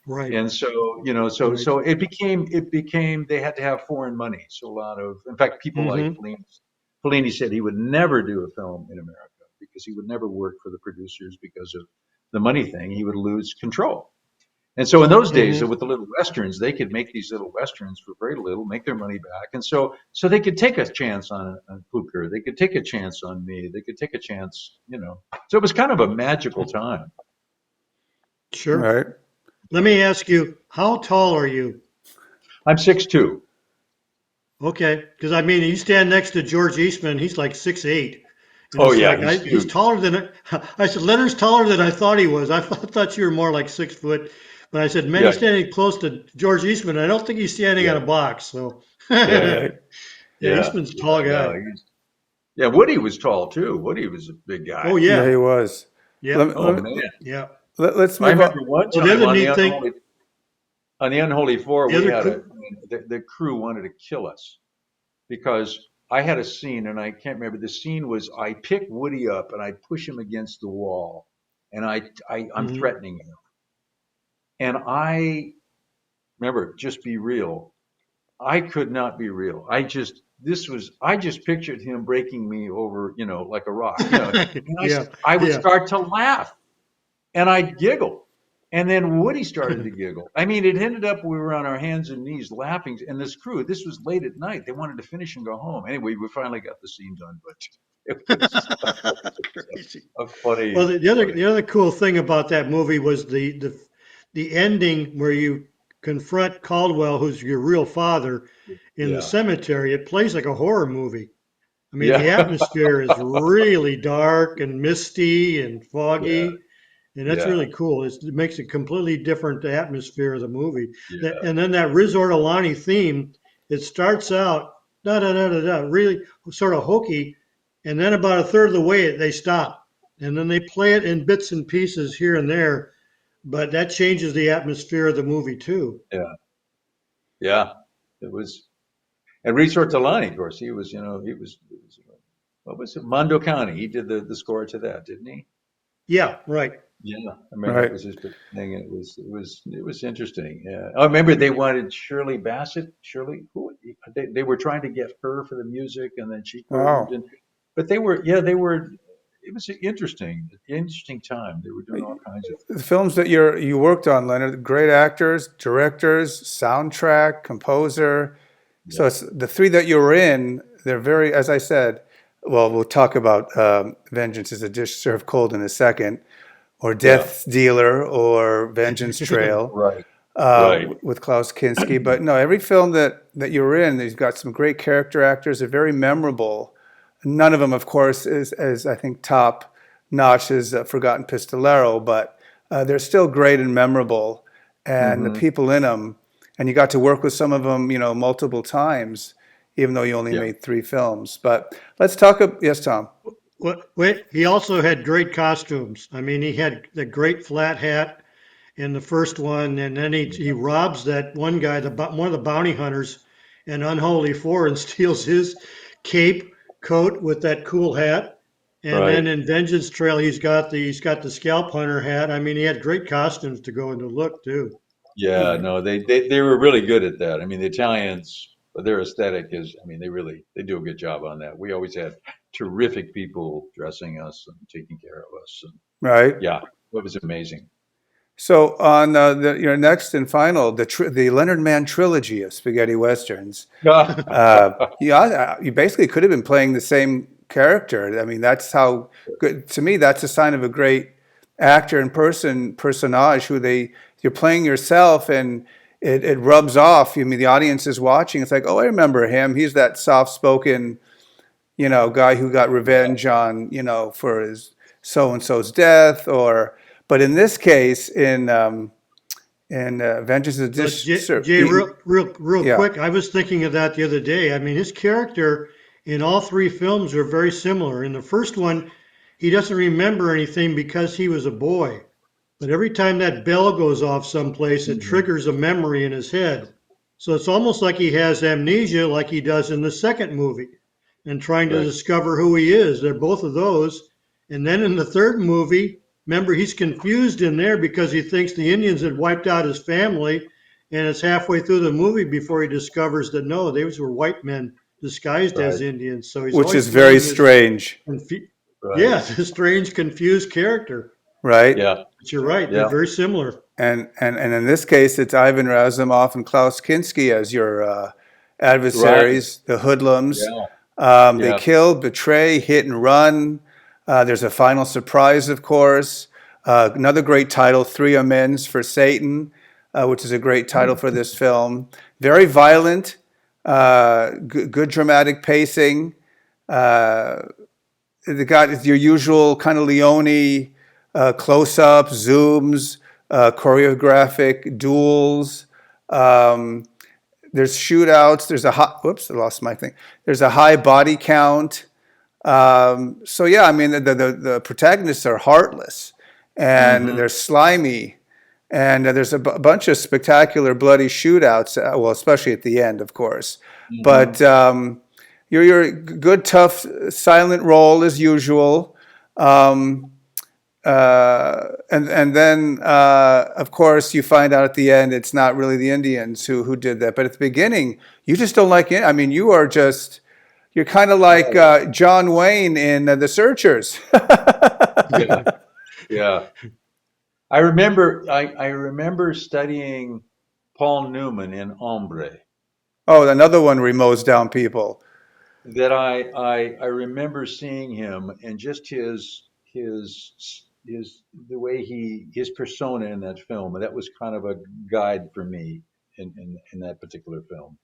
Right. And so, Right. so it became they had to have foreign money. So in fact, people like Hmm. Fellini said he would never do a film in America because he would never work for the producers because of the money thing. He would lose control. And so in those days, Hmm. with the little westerns, they could make these little westerns for very little, make their money back, and so they could take a chance on Fluker. They could take a chance on me. They could take a chance. So it was kind of a magical time. Sure. right. Let me ask you, how tall are you? I'm 6'2". Okay, because I mean, you stand next to George Eastman, he's like 6'8", and Oh it's yeah, like he's he's huge. taller than I said. Leonard's taller than I thought he was. I thought you were more like 6 foot, but I said, man, Yeah, he's standing close to George Eastman. I don't think he's standing yeah, on a box. So, yeah, yeah, Right. Eastman's a tall No, guy. yeah. Woody was tall too. Woody was a big Oh guy. Yeah, yeah, he was. yeah, Let, Oh let, man, yeah. let's I move on. remember one Well, the time other neat thing, on the Unholy Four, the we other had cool. the crew wanted to kill us because I had a scene and I can't remember. The scene was I pick Woody up and I push him against the wall and I'm Mhm. threatening him. And I remember, just be real. I could not be real. I just pictured him breaking me over, like a rock, and Yeah, I would yeah. start to laugh and I'd giggle. And then Woody started to giggle. I mean, it ended up we were on our hands and knees laughing. And this was late at night. They wanted to finish and go home. Anyway, we finally got the scene done, but it was Crazy. a Well, funny, the other funny. the other cool thing about that movie was the ending where you confront Caldwell, who's your real father, in the Yeah, cemetery. It plays like a horror movie. I mean, yeah, the atmosphere is really dark and misty and yeah, foggy, and that's yeah, really cool. It makes a completely different atmosphere of the movie. yeah, And then that Riz Ortolani theme, it starts out da da da da da, really sort of hokey, and then about a third of the way they stop, and then they play it in bits and pieces here and there, but that changes the atmosphere of the movie too. yeah, yeah. It was. And Reese Ortolani, of course, what was it? Mondo County. He did the score to that, didn't he? Yeah, right. Yeah, I remember that Right. was his big thing, and it was interesting. Yeah, I remember they wanted Shirley Bassett. Shirley, who they were trying to get her for the music, and then she couldn't. Wow. And but they were, yeah, they were. It was an interesting time. They were doing all kinds of The things. films that you worked on, Leonard, great actors, directors, soundtrack, composer. So Yeah, it's the three that you were in. They're very, as I said. Well, we'll talk about Vengeance is a Dish Served Cold in a second, or yeah, Death's Dealer, or Vengeance Trail. right. Right. with Klaus Kinski. But no, every film that you're in, you've got some great character actors. They're very memorable. None of them, of course, is as I think top notch as Forgotten Pistolero, but they're still great and memorable. And the Hmm. people in them, and you got to work with some of them, multiple times, even though you only Yeah. made three films. But let's talk. Yes, Tom. Wait, he also had great costumes. I mean, he had the great flat hat in the first one, and then he robs that one guy, one of the bounty hunters, in Unholy Four, and steals his cape coat with that cool hat. And then Right. in Vengeance Trail, he's got the scalp hunter hat. I mean, he had great costumes to go into look too. Yeah, no, they were really good at that. I mean, the Italians, their aesthetic is, I mean, they do a good job on that. We always had terrific people dressing us and taking care of us. And Right. yeah, it was amazing. So on your next and final, the Leonard Mann trilogy of spaghetti westerns, you basically could have been playing the same character. I mean, that's how good to me. That's a sign of a great actor and personage you're playing yourself, and it rubs off. I mean, the audience is watching. It's like, oh, I remember him. He's that soft-spoken, guy who got revenge on, for his so and so's death, or. But in this case, in Vengeance of the But Jay, real yeah. quick, I was thinking of that the other day. I mean, his character in all three films are very similar. In the first one, he doesn't remember anything because he was a boy. But every time that bell goes off someplace, it Mhm. triggers a memory in his head. So it's almost like he has amnesia, like he does in the second movie, and trying to Right, discover who he is. They're both of those. And then in the third movie, remember, he's confused in there because he thinks the Indians had wiped out his family. And it's halfway through the movie before he discovers that no, those were white men disguised as right, Indians. So he's Which always is very playing this, strange, right. yeah, this strange, confused character. right? Yeah, But you're right, they're yeah, very similar. And in this case, it's Ivan Razumov and Klaus Kinski as your right. adversaries, the hoodlums. Yeah, They yeah. kill, betray, hit and run. There's a final surprise, of course. Another great title, Three Amends for Satan, which is a great title for this film. Very violent, good dramatic pacing. Uh, the guy, your usual kind of Leone close-ups, zooms, choreographic duels. Um, there's shootouts. There's a high, whoops, I lost my thing. There's a high body count. So yeah, I mean the protagonists are heartless and Hmm. they're slimy, and there's a bunch of spectacular bloody shootouts. Well, especially at the end, of course. Hmm. But your good, tough, silent role as usual. Um, and then of course you find out at the end it's not really the Indians who did that. But at the beginning, you just don't like it. I mean, you're kind of like Right. John Wayne in The Searchers. Yeah, yeah. I remember studying Paul Newman in Ombre. Oh, another one where he mows down people. That I remember seeing him and just his the way his persona in that film. That was kind of a guide for me in that particular film.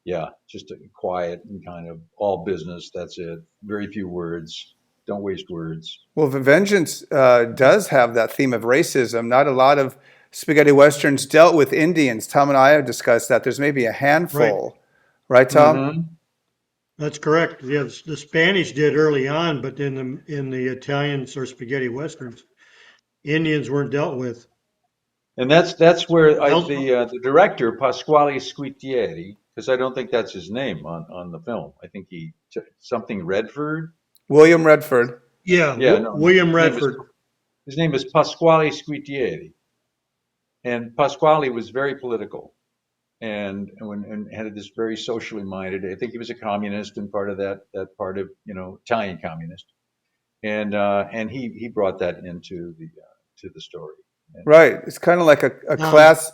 Yeah, just a quiet and kind of all business. That's it. Very few words. Don't waste words. Well, Vengeance does have that theme of racism. Not a lot of spaghetti westerns dealt with Indians. Tom and I have discussed that. There's maybe a Right. handful, right, Tom? Hmm. That's correct. Yeah, the Spanish did early on, but in the Italians or spaghetti westerns, Indians weren't dealt with. And that's where El, the director Pasquale Squitieri, because I don't think that's his name on the film. I think something Redford. William Redford. yeah, Yeah, no, William his name is Redford. his name is Pasquale Squitieri, and Pasquale was very political and had this very socially minded. I think he was a communist and part of that part of Italian communist, and he brought that into the to the story. And Right. It's kind of like a Now,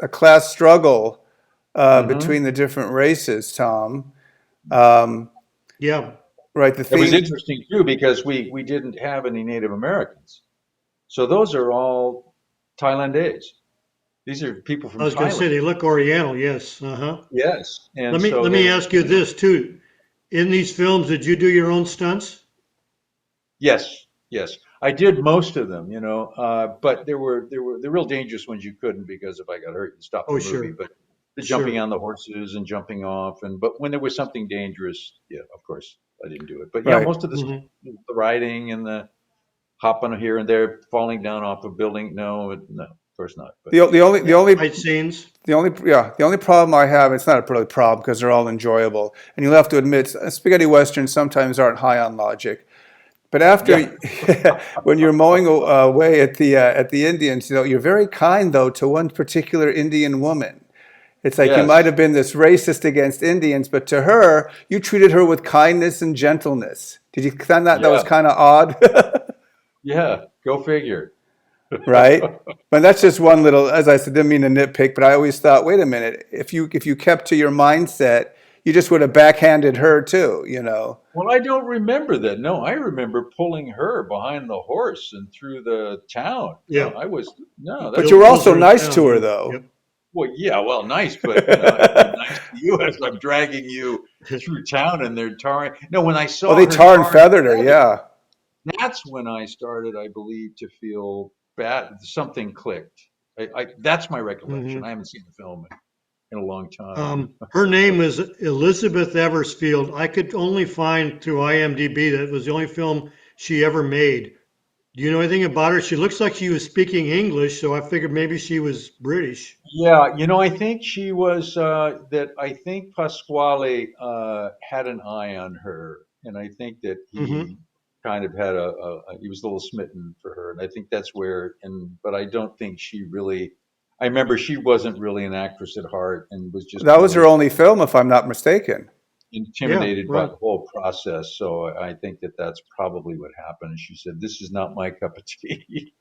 class struggle hmm between the different races, Tom. Um, yeah, right. The it was theme. interesting too because we didn't have any Native Americans, so those are all Thailandese. These are people I from was going to say Thailand. they look Oriental. Yes. Uh-huh. Yes, and Let me so let they me were, ask you this too. In these films, did you do your own stunts? yes, yes. I did most of them, but there were the real dangerous ones you couldn't because if I got hurt, you stop the Oh, movie. sure, But the jumping sure. on the horses and jumping off, but when there was something dangerous, yeah, of course I didn't do it. But yeah, Right. most of Hmm. the riding and the hopping here and there, falling down off a building, no, of course not. But The only the Any only fight scenes? the only problem I have, it's not a really problem because they're all enjoyable, and you'll have to admit spaghetti westerns sometimes aren't high on logic. But after, yeah, when you're mowing away at the Indians, you're very kind though to one particular Indian woman. It's like you might yes, have been this racist against Indians, but to her, you treated her with kindness and gentleness. Did you find that was yeah, kind of odd? yeah. Go figure. Right? But that's just one little, as I said, didn't mean to nitpick, but I always thought, wait a minute, if you kept to your mindset, you just would have backhanded her too, you know. Well, I don't remember that. No, I remember pulling her behind the horse and through the town. No, Yeah. no, But that's you Bill were pulls also her in nice to town. her Yeah. though. Yep. well, yeah, well, nice, but I'd be nice to you as I'm dragging you through town and they're tarring. No, when I Oh, saw they her tar and tar and feathered her, feather, yeah. that's when I started, I believe, to feel bad. Something clicked. That's my recollection. Hmm. I haven't seen the film in a long time. Her name is Elizabeth Eversfield. I could only find through IMDb that it was the only film she ever made. Do you know anything about her? She looks like she was speaking English, so I figured maybe she was British. Yeah, I think she was that. I think Pasquale had an eye on her, and I think that Hmm. he kind of had he was a little smitten for her, and I think that's where. But I don't think she really. I remember she wasn't really an actress at heart, and was just That was her really only film, if I'm not mistaken. Yeah, intimidated by right. the whole process. So I think that that's probably what happened. She said, "This is not my cup of tea."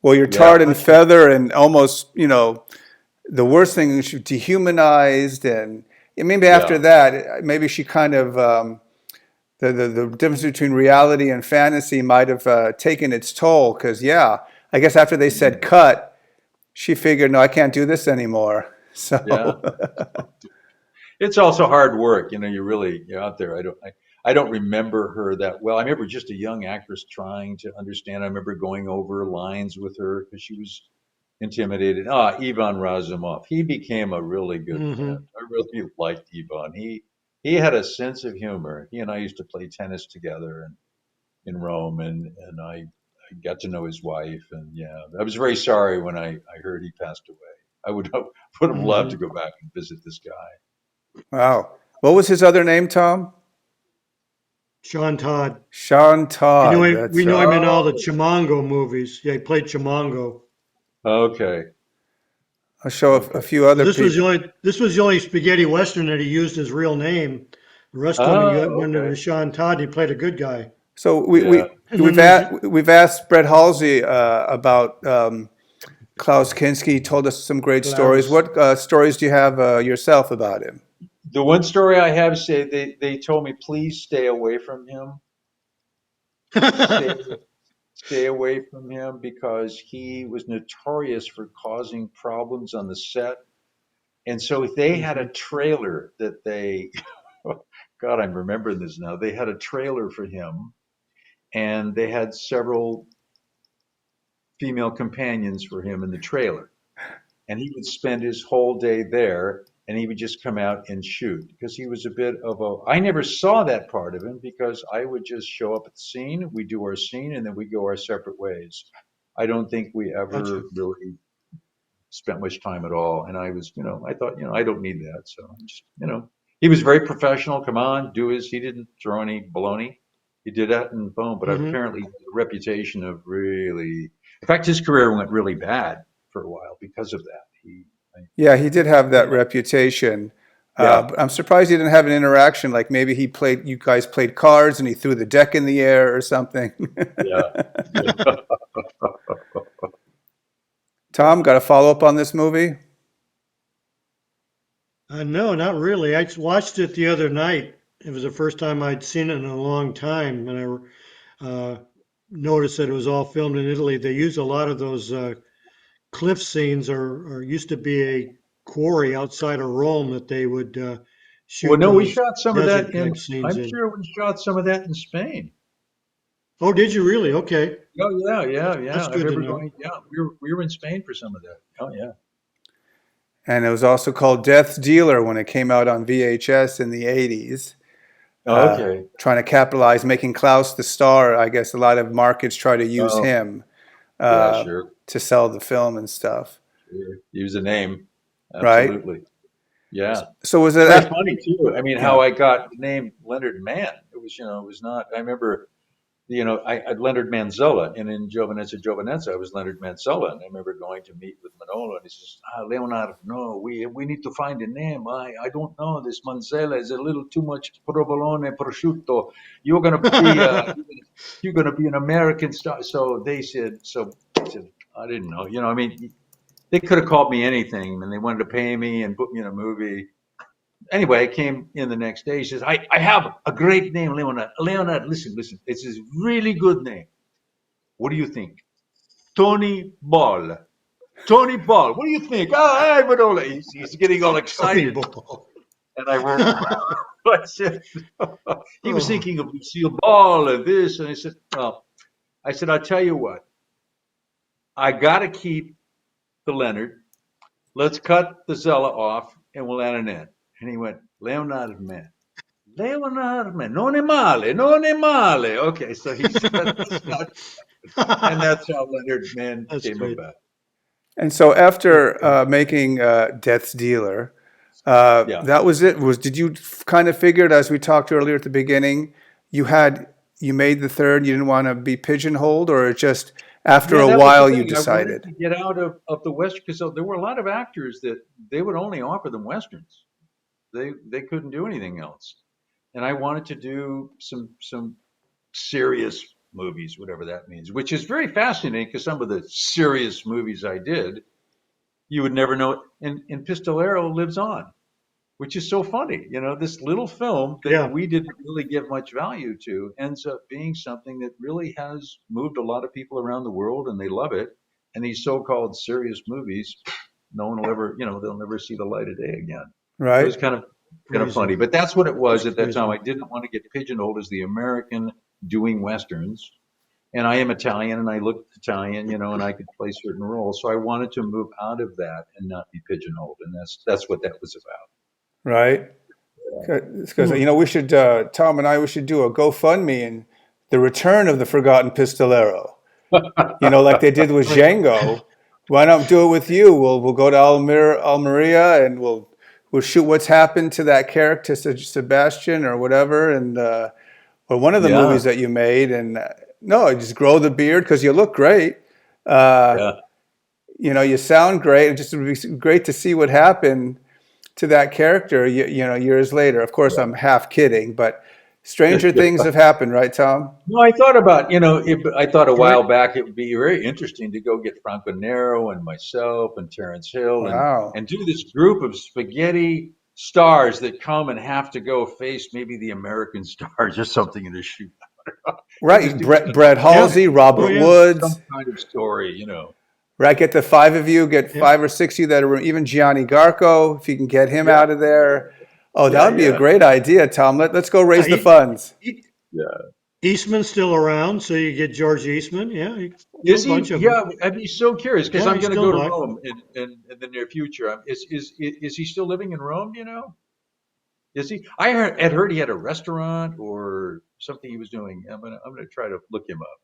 Well, you're Yeah, tarred and Gotcha. feather and almost, the worst thing is dehumanized. And maybe after yeah, that, maybe she kind of, the difference between reality and fantasy might have taken its toll. Because, yeah, I guess after they said Mhm. cut, she figured, no, I can't do this anymore. Yeah. So, It's also hard work, you're out there. I don't remember her that well. I remember just a young actress trying to understand. I remember going over lines with her because she was intimidated. Ivan Razumov. He became a really good friend. Hmm. I really liked Ivan. He had a sense of humor. He and I used to play tennis together in Rome, and I got to know his wife. And yeah, I was very sorry when I heard he passed away. I would have loved to Hmm. go back and visit this guy. wow. What was his other name, Tom? Sean Todd. Sean You know Todd. him, we That's know right. him in all the Oh, Chimango movies. Yeah, he played Chimango. okay, I'll show a okay. few So other people. this was the only spaghetti western that he used his real name. The rest of them he Oh, went okay. into Sean Todd. He played a good guy. So Yeah. And then there's we've asked Brett Halsey about Klaus Kinski. He told us some great stories. Klaus. What stories do you have yourself about him? The one story I have say they told me please stay away from him. Stay stay away from him because he was notorious for causing problems on the set. And so they had a Hmm. trailer that they God, I'm remembering this now. They had a trailer for him and they had several female companions for him in the trailer. And he would spend his whole day there and he would just come out and shoot because he was a bit of a I never saw that part of him because I would just show up at the scene, we do our scene and then we go our separate ways. I don't think we ever Gotcha. really spent much time at all. And I was, I thought, I don't need that. So I just, he was very professional. Come on, do his. He didn't throw any baloney. He did that and boom. But Hmm. apparently, he had a reputation of really. In fact, his career went really bad for a while because of that. Yeah, he did have Yeah, that reputation. yeah, But I'm surprised he didn't have an interaction. Like maybe you guys played cards and he threw the deck in the air or something. yeah. Tom, got a follow up on this movie? No, not really. I watched it the other night. It was the first time I'd seen it in a long time, and I noticed that it was all filmed in Italy. They use a lot of those cliff scenes are used to be a quarry outside of Rome that they would Well, shoot no, we those shot some of desert that type in. scenes I'm in. sure we shot some of that in Spain. Oh, did you really? Okay, Oh yeah, yeah, yeah. that's I good to remember know. going. Yeah, we were in Spain for some of that. Oh yeah. And it was also called Death's Dealer when it came out on VHS in the 80s. Oh, okay. Trying to capitalize, making Klaus the star. I guess a lot of markets try to use Oh him yeah, uh, sure, to sell the film and stuff, sure. Use a name. right? Absolutely. Yeah. So was It's it? very funny too. I mean, how Yeah. I got the name Leonard Mann. It was not. I remember, I Leonard Manzella, and in Giovanezza, I was Leonard Manzella, and I remember going to meet with Manolo, and he says, Leonard, no, we need to find a name. I don't know. This Manzella is a little too much provolone prosciutto. You're gonna be you're gonna be an American star. So they said. So I said, I didn't know. I mean, they could have called me anything, and they wanted to pay me and put me in a movie. Anyway, I came in the next day. He says, I have a great name, Leonard. Leonard, listen, listen. It's a really good name. What do you think? Tony Ball. Tony Ball. What do you think? Oh, hey, Manola. He's getting all Tony excited. Ball. And I went, I said, he was Oh, thinking of Lucille Ball and this. And I said, I'll tell you what. I got to keep the Leonard. Let's cut the Zella off and we'll add an N. And he went, Leonard Man. Leonard Man. Non è male, non è male. Okay, so he said, let's not. And that's how Leonard Man that's came great. about. And so That's after great. making Death's Dealer, Yeah. that was it. Did you kind of figured, as we talked earlier at the beginning, you had you made the third, you didn't want to be pigeonholed, or just after Yeah, a that was the while you thing. I wanted decided? to get out of the Western because there were a lot of actors that they would only offer them Westerns. They couldn't do anything else. And I wanted to do some serious movies, whatever that means, which is very fascinating because some of the serious movies I did, you would never know. And Pistolero lives on, which is so funny. This little film that Yeah. we didn't really give much value to ends up being something that really has moved a lot of people around the world and they love it. And these so-called serious movies, no one will ever, they'll never see the light of day again. It was Right, kind of Crazy. funny, but that's what it That's was at that time. crazy. I didn't want to get pigeonholed as the American doing Westerns. And I am Italian and I look Italian, and I could play certain roles. So I wanted to move out of that and not be pigeonholed. And that's what that was right. Because Hmm. we should Tom and I we should do a GoFundMe and the return of the forgotten Pistolero. Like about. they did with Right. Django. Why not do it with you? We'll go to Almeria, and we'll shoot what's happened to that character, Sebastian or whatever, and or one of the Yeah, movies that you made. And no, just grow the beard because you look great. Uh, yeah, you sound great. It just would be great to see what happened to that character. Years later. Of course, I'm half kidding, but stranger yeah. things have happened, right, Tom? No, I thought about, I thought a while Right. back it would be very interesting to go get Franco Nero and myself and Terrence Hill Wow. and do this group of spaghetti stars that come and have to go face maybe the American stars or something in a shoot. And just Right, do some Brett Yeah. Halsey, Oh, Robert yeah. some Woods. kind of story. Right, get the five of you, get Yeah. 5 or 6 of you that are even Gianni Garco, if you can get him Yeah, out of there. Oh, that yeah, would be a yeah, great idea, Tom. Let's go Yeah. raise the funds. E- yeah. Eastman's still around, so you get George Eastman. Yeah, you do a Is he? bunch of them. Yeah, I'd be so curious because Yeah, I'm he's going to still go to alive. Rome in the near future. Is he still living in Rome? Do you know? Is he? Had heard he had a restaurant or something he was doing. I'm gonna try to look him up.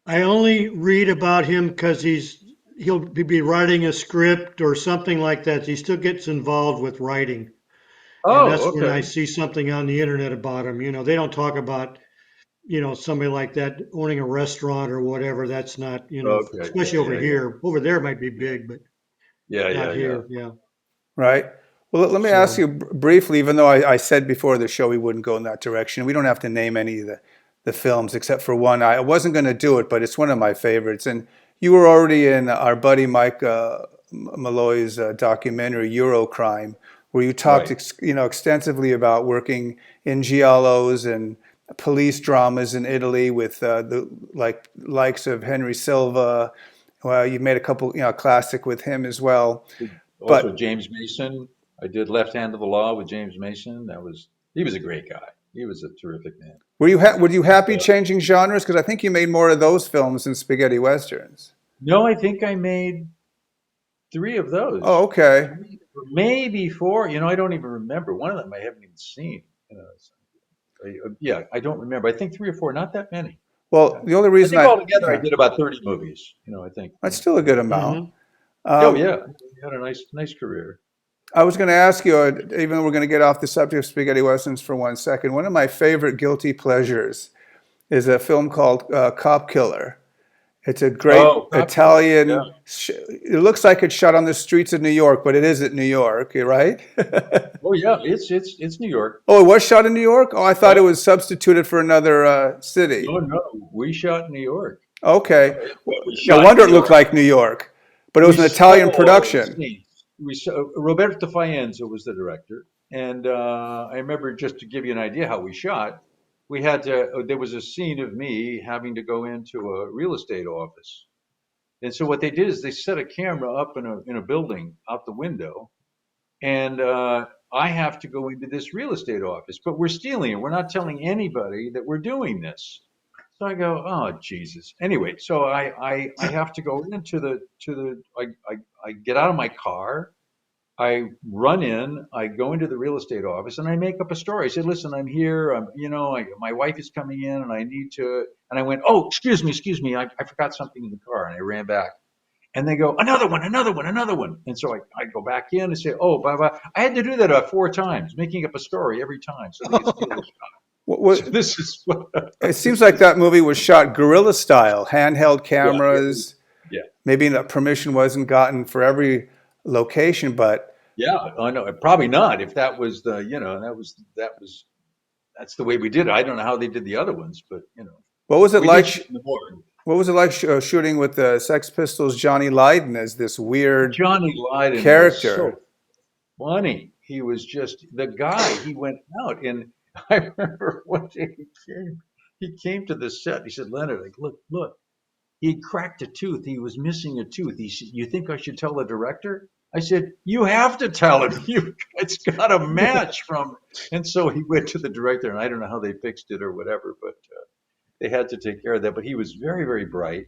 I only read about him because he'll be writing a script or something like that. He still gets involved with writing, and Oh, that's when I okay, see something on the internet about him. They don't talk about somebody like that owning a restaurant or whatever. That's not okay, yeah, especially over yeah, yeah, here. Over there it might be big, but yeah, not yeah, yeah. here. Yeah. Right. Well, let me ask So you briefly, even though I said before the show we wouldn't go in that direction. We don't have to name any of the films except for one. I wasn't going to do it, but it's one of my favorites. And you were already in our buddy Mike Malloy's documentary Eurocrime, where you talked Right. extensively about working in giallos and police dramas in Italy with the likes of Henry Silva Well, you made a couple, classic with him as well. Also, But James Mason. I did Left Hand of the Law with James Mason. He was a great guy. He was a terrific man. were you happy Uh, changing genres? Because I think you made more of those films than spaghetti westerns. no, I think I made three of Oh, those. okay. Maybe four. I don't even remember. One of them I haven't even seen. Yeah, I don't remember. I think three or four, not that many. Well, Yeah. the only I reason think I, altogether I yeah, did about 30 movies. I think. that's still a good amount. Hmm. Oh Um, yeah, he had a nice career. I was going to ask you, even though we're going to get off the subject of spaghetti westerns for 1 second, one of my favorite guilty pleasures is a film called Cop Killer. It's a great Oh, Cop Killer. Yeah. Italian. It looks like it's shot on the streets of New York, but it isn't New York, right? Oh yeah, it's New York. Oh, it was shot in New York? Oh, I thought it Yeah. was substituted for another city. No, no, we shot in New York. Okay. We No shot in wonder New it looked York. like New York, but it was We an saw Italian all the production. scenes. We saw Roberto Faenza was the director, and I remember, just to give you an idea how we shot. We had to. There was a scene of me having to go into a real estate office, and so what they did is they set a camera up in a building out the window, and I have to go into this real estate office, but we're stealing it. We're not telling anybody that we're doing this. So I go, oh Jesus. Anyway, so I have to go into the I get out of my car. I run in. I go into the real estate office and I make up a story. I said, listen, I'm here. My wife is coming in and I need to. And I went, oh, excuse me. I forgot something in the car, and I ran back. And they go, another one, another one, another one. And so I go back in and say, oh, blah, blah. I had to do that 4 times, making up a story every time so they could steal the shot. So this is what It seems this like is. that movie was shot guerrilla style, handheld Yeah, cameras. yeah, Maybe the permission wasn't gotten for every location, but yeah. I know. Probably not. If that was that's the way we did it. I don't know how they did the other ones, but what was it we did like? shoot in the morning. What was it like shooting with the Sex Pistols' Johnny Lydon as this weird Johnny Lydon was character? so funny. He was just the guy. He went out, and I remember one day he came. He came to the set. He said, "Leonard, like, look. He cracked a tooth. He was missing a tooth. He said, you think I should tell the director?" I said, you have to tell him. It's got a match from. And so he went to the director, and I don't know how they fixed it or whatever, but they had to take care of that. But he was very, very bright,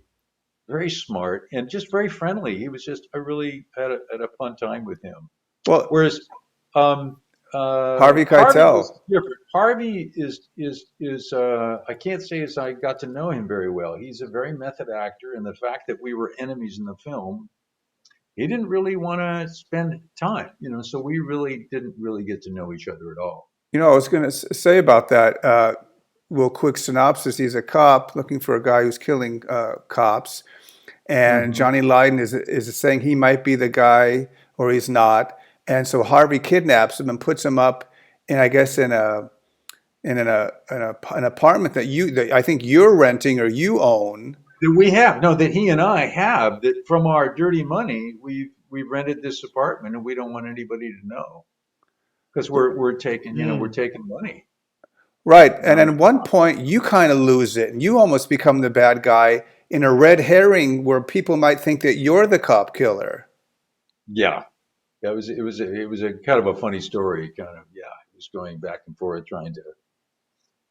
very smart, and just very friendly. He was just, I really had a fun time with him. Well, Whereas um, Harvey Harvey Keitel. was different. Harvey is I can't say as I got to know him very well. He's a very method actor, and the fact that we were enemies in the film, he didn't really want to spend time, so we really didn't really get to know each other at all. I was going to say about that. Real quick synopsis: he's a cop looking for a guy who's killing cops, and Hmm. Johnny Lydon is saying he might be the guy or he's not, and so Harvey kidnaps him and puts him up, in I guess an apartment that I think you're renting or you own. That we have no, that he and I have, that from our dirty money we rented this apartment, and we don't want anybody to know because we're taking we're Mm. taking money. Right. And Uh, at one point, you kind of lose it and you almost become the bad guy in a red herring where people might think that you're the cop killer. yeah, it was a kind of a funny story. Kind of, yeah, it was going back and forth trying to.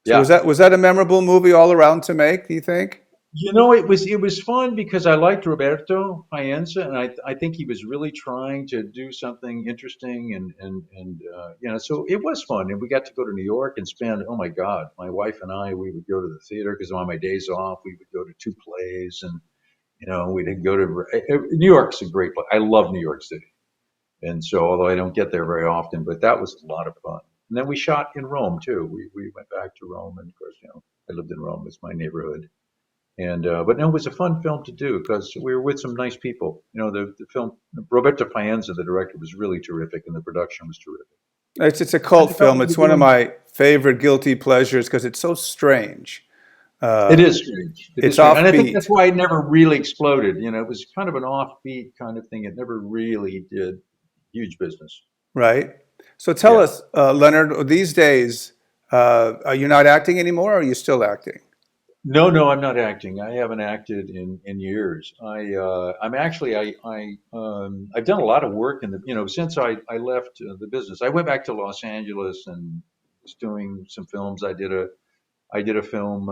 So Yeah, was that a memorable movie all around to make, do you think? it was fun because I liked Roberto Faenza, and I think he was really trying to do something interesting, and so it was fun, and we got to go to New York and spend, oh my God, my wife and I, we would go to the theater because on my days off we would go to two plays, and we'd go to New York's a great place. I love New York City, and so although I don't get there very often, but that was a lot of fun. And then we shot in Rome too. We went back to Rome, and of course, I lived in Rome. It's my neighborhood. And but no, it was a fun film to do because we were with some nice people. The film, Roberto Faenza, the director, was really terrific, and the production was terrific. It's a And cult I thought film. we were It's one of doing. my favorite guilty pleasures because it's so strange. It Uh, is strange. It is it's strange, and I think that's offbeat, why it never really exploded. It was kind of an offbeat kind of thing. It never really did huge business. right? So tell Yeah. us, Leonard, these days, are you not acting anymore or are you still acting? No, no, I'm not acting. I haven't acted in years. I'm actually I've done a lot of work in the since I left the business. I went back to Los Angeles and was doing some films. I did a film.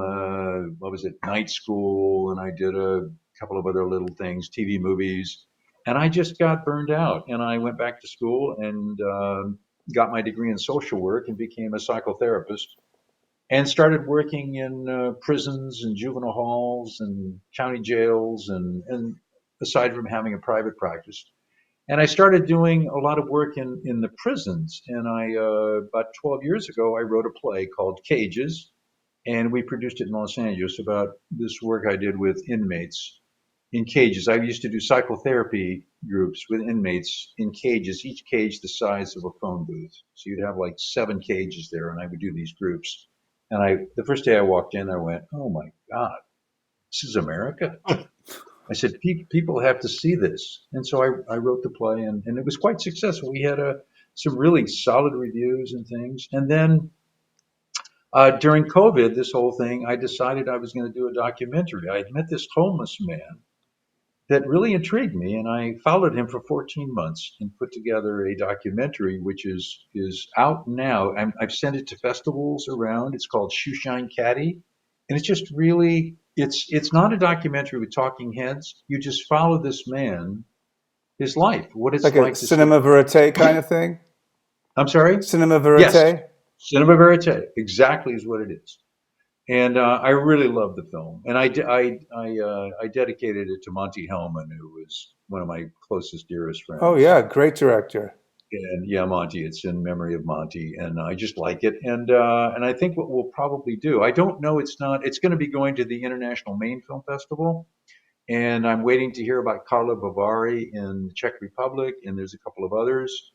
What was it? Night School, and I did a couple of other little things, TV movies, and I just got burned out. And I went back to school and got my degree in social work and became a psychotherapist and started working in prisons and juvenile halls and county jails and aside from having a private practice. And I started doing a lot of work in the prisons. And about 12 years ago, I wrote a play called Cages, and we produced it in Los Angeles about this work I did with inmates in cages. I used to do psychotherapy groups with inmates in cages, each cage the size of a phone booth. So you'd have like 7 cages there, and I would do these groups. And the first day I walked in, I went, "Oh my God, this is America." I said, People have to see this." And so I wrote the play, and it was quite successful. We had some really solid reviews and things. And then during COVID, this whole thing, I decided I was going to do a documentary. I had met this homeless man that really intrigued me, and I followed him for 14 months and put together a documentary, which is out now. I've sent it to festivals around. It's called Shoeshine Caddy, and it's just really it's not a documentary with talking heads. You just follow this man, his life, what it's Like a like to sort cinema of. verite kind of thing? I'm sorry. Cinema Yes, verite? cinema verite, exactly is what it is. And I really loved the film, and I dedicated it to Monty Hellman, who was one of my closest, dearest Oh, friends. yeah, great director. And yeah, Monty, it's in memory of Monty, and I just like it. And I think what we'll probably do, I don't know, it's going to be going to the International Maine Film Festival, and I'm waiting to hear about Carla Bavari in the Czech Republic, and there's a couple of others.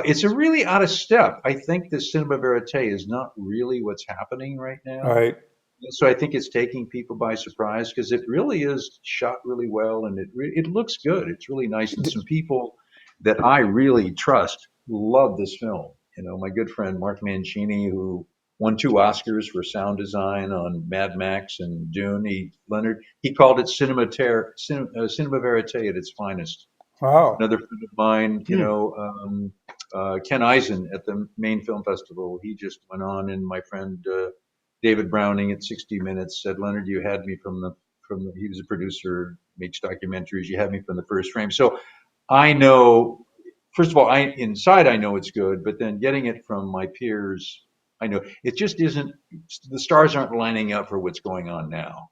It's a really out of step. I think the cinema verite is not really what's happening right now. Right. So I think it's taking people by surprise because it really is shot really well, and it looks good. It's really nice, and some people that I really trust love this film. My good friend Mark Mancini, who won 2 Oscars for sound design on Mad Max and Dune. Leonard, he called it cinema verite at its finest. Wow. Another friend of mine, Hmm. Ken Eisen at the Maine Film Festival, he just went on, and my friend David Browning at 60 Minutes said, "Leonard, you had me he was a producer, makes documentaries. You had me from the first frame." So I know, first of all, I know it's good, but then getting it from my peers, I know it just isn't. The stars aren't lining up for what's going on now.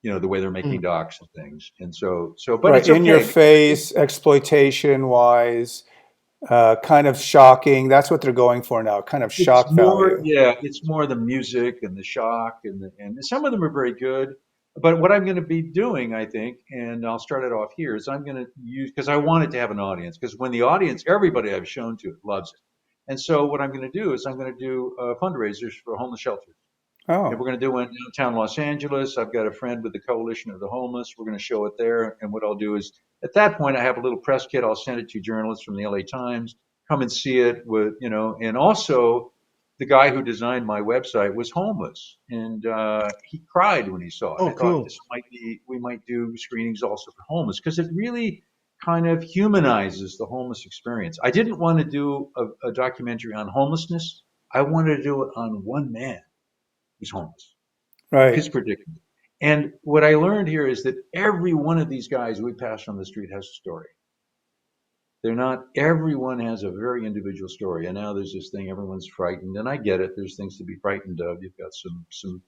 The way they're Hmm. making docs and things, and but Right. it's In your okay because I think face, exploitation wise, kind of shocking. That's what they're going for now, kind of it's shock more, value. yeah, it's more the music and the shock and some of them are very good. But what I'm going to be doing, I think, and I'll start it off here, is I'm going to use because I want it to have an audience. Because when the audience, everybody I've shown to it loves it, and so what I'm going to do is I'm going to do fundraisers for homeless shelters. And Oh, we're going to do one in downtown Los Angeles. I've got a friend with the Coalition of the Homeless. We're going to show it there. And what I'll do is, at that point, I have a little press kit. I'll send it to journalists from the LA Times. Come and see it and also the guy who designed my website was homeless, and he cried when he saw it. I Oh, thought cool. we might do screenings also for homeless because it really kind of humanizes the homeless experience. I didn't want to do a documentary on homelessness. I wanted to do it on one man who's homeless, his right. predicament. And what I learned here is that every one of these guys we pass on the street has a story. They're not, everyone has a very individual story. And now there's this thing, everyone's frightened. And I get it. There's things to be frightened of. You've got some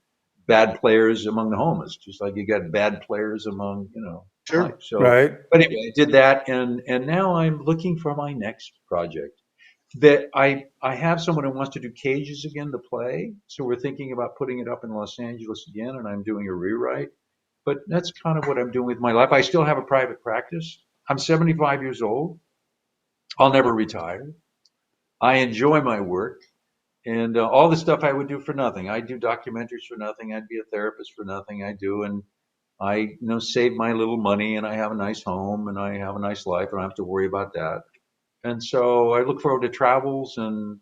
bad players among the homeless, just like you got bad players among, life. Sure. So, Right. but anyway, I did that. And now I'm looking for my next project that I have someone who wants to do Cages again, the play. So we're thinking about putting it up in Los Angeles again, and I'm doing a rewrite. But that's kind of what I'm doing with my life. I still have a private practice. I'm 75 years old. I'll never retire. I enjoy my work and all the stuff I would do for nothing. I do documentaries for nothing. I'd be a therapist for nothing. I do, and I save my little money, and I have a nice home, and I have a nice life. I don't have to worry about that. And so I look forward to travels and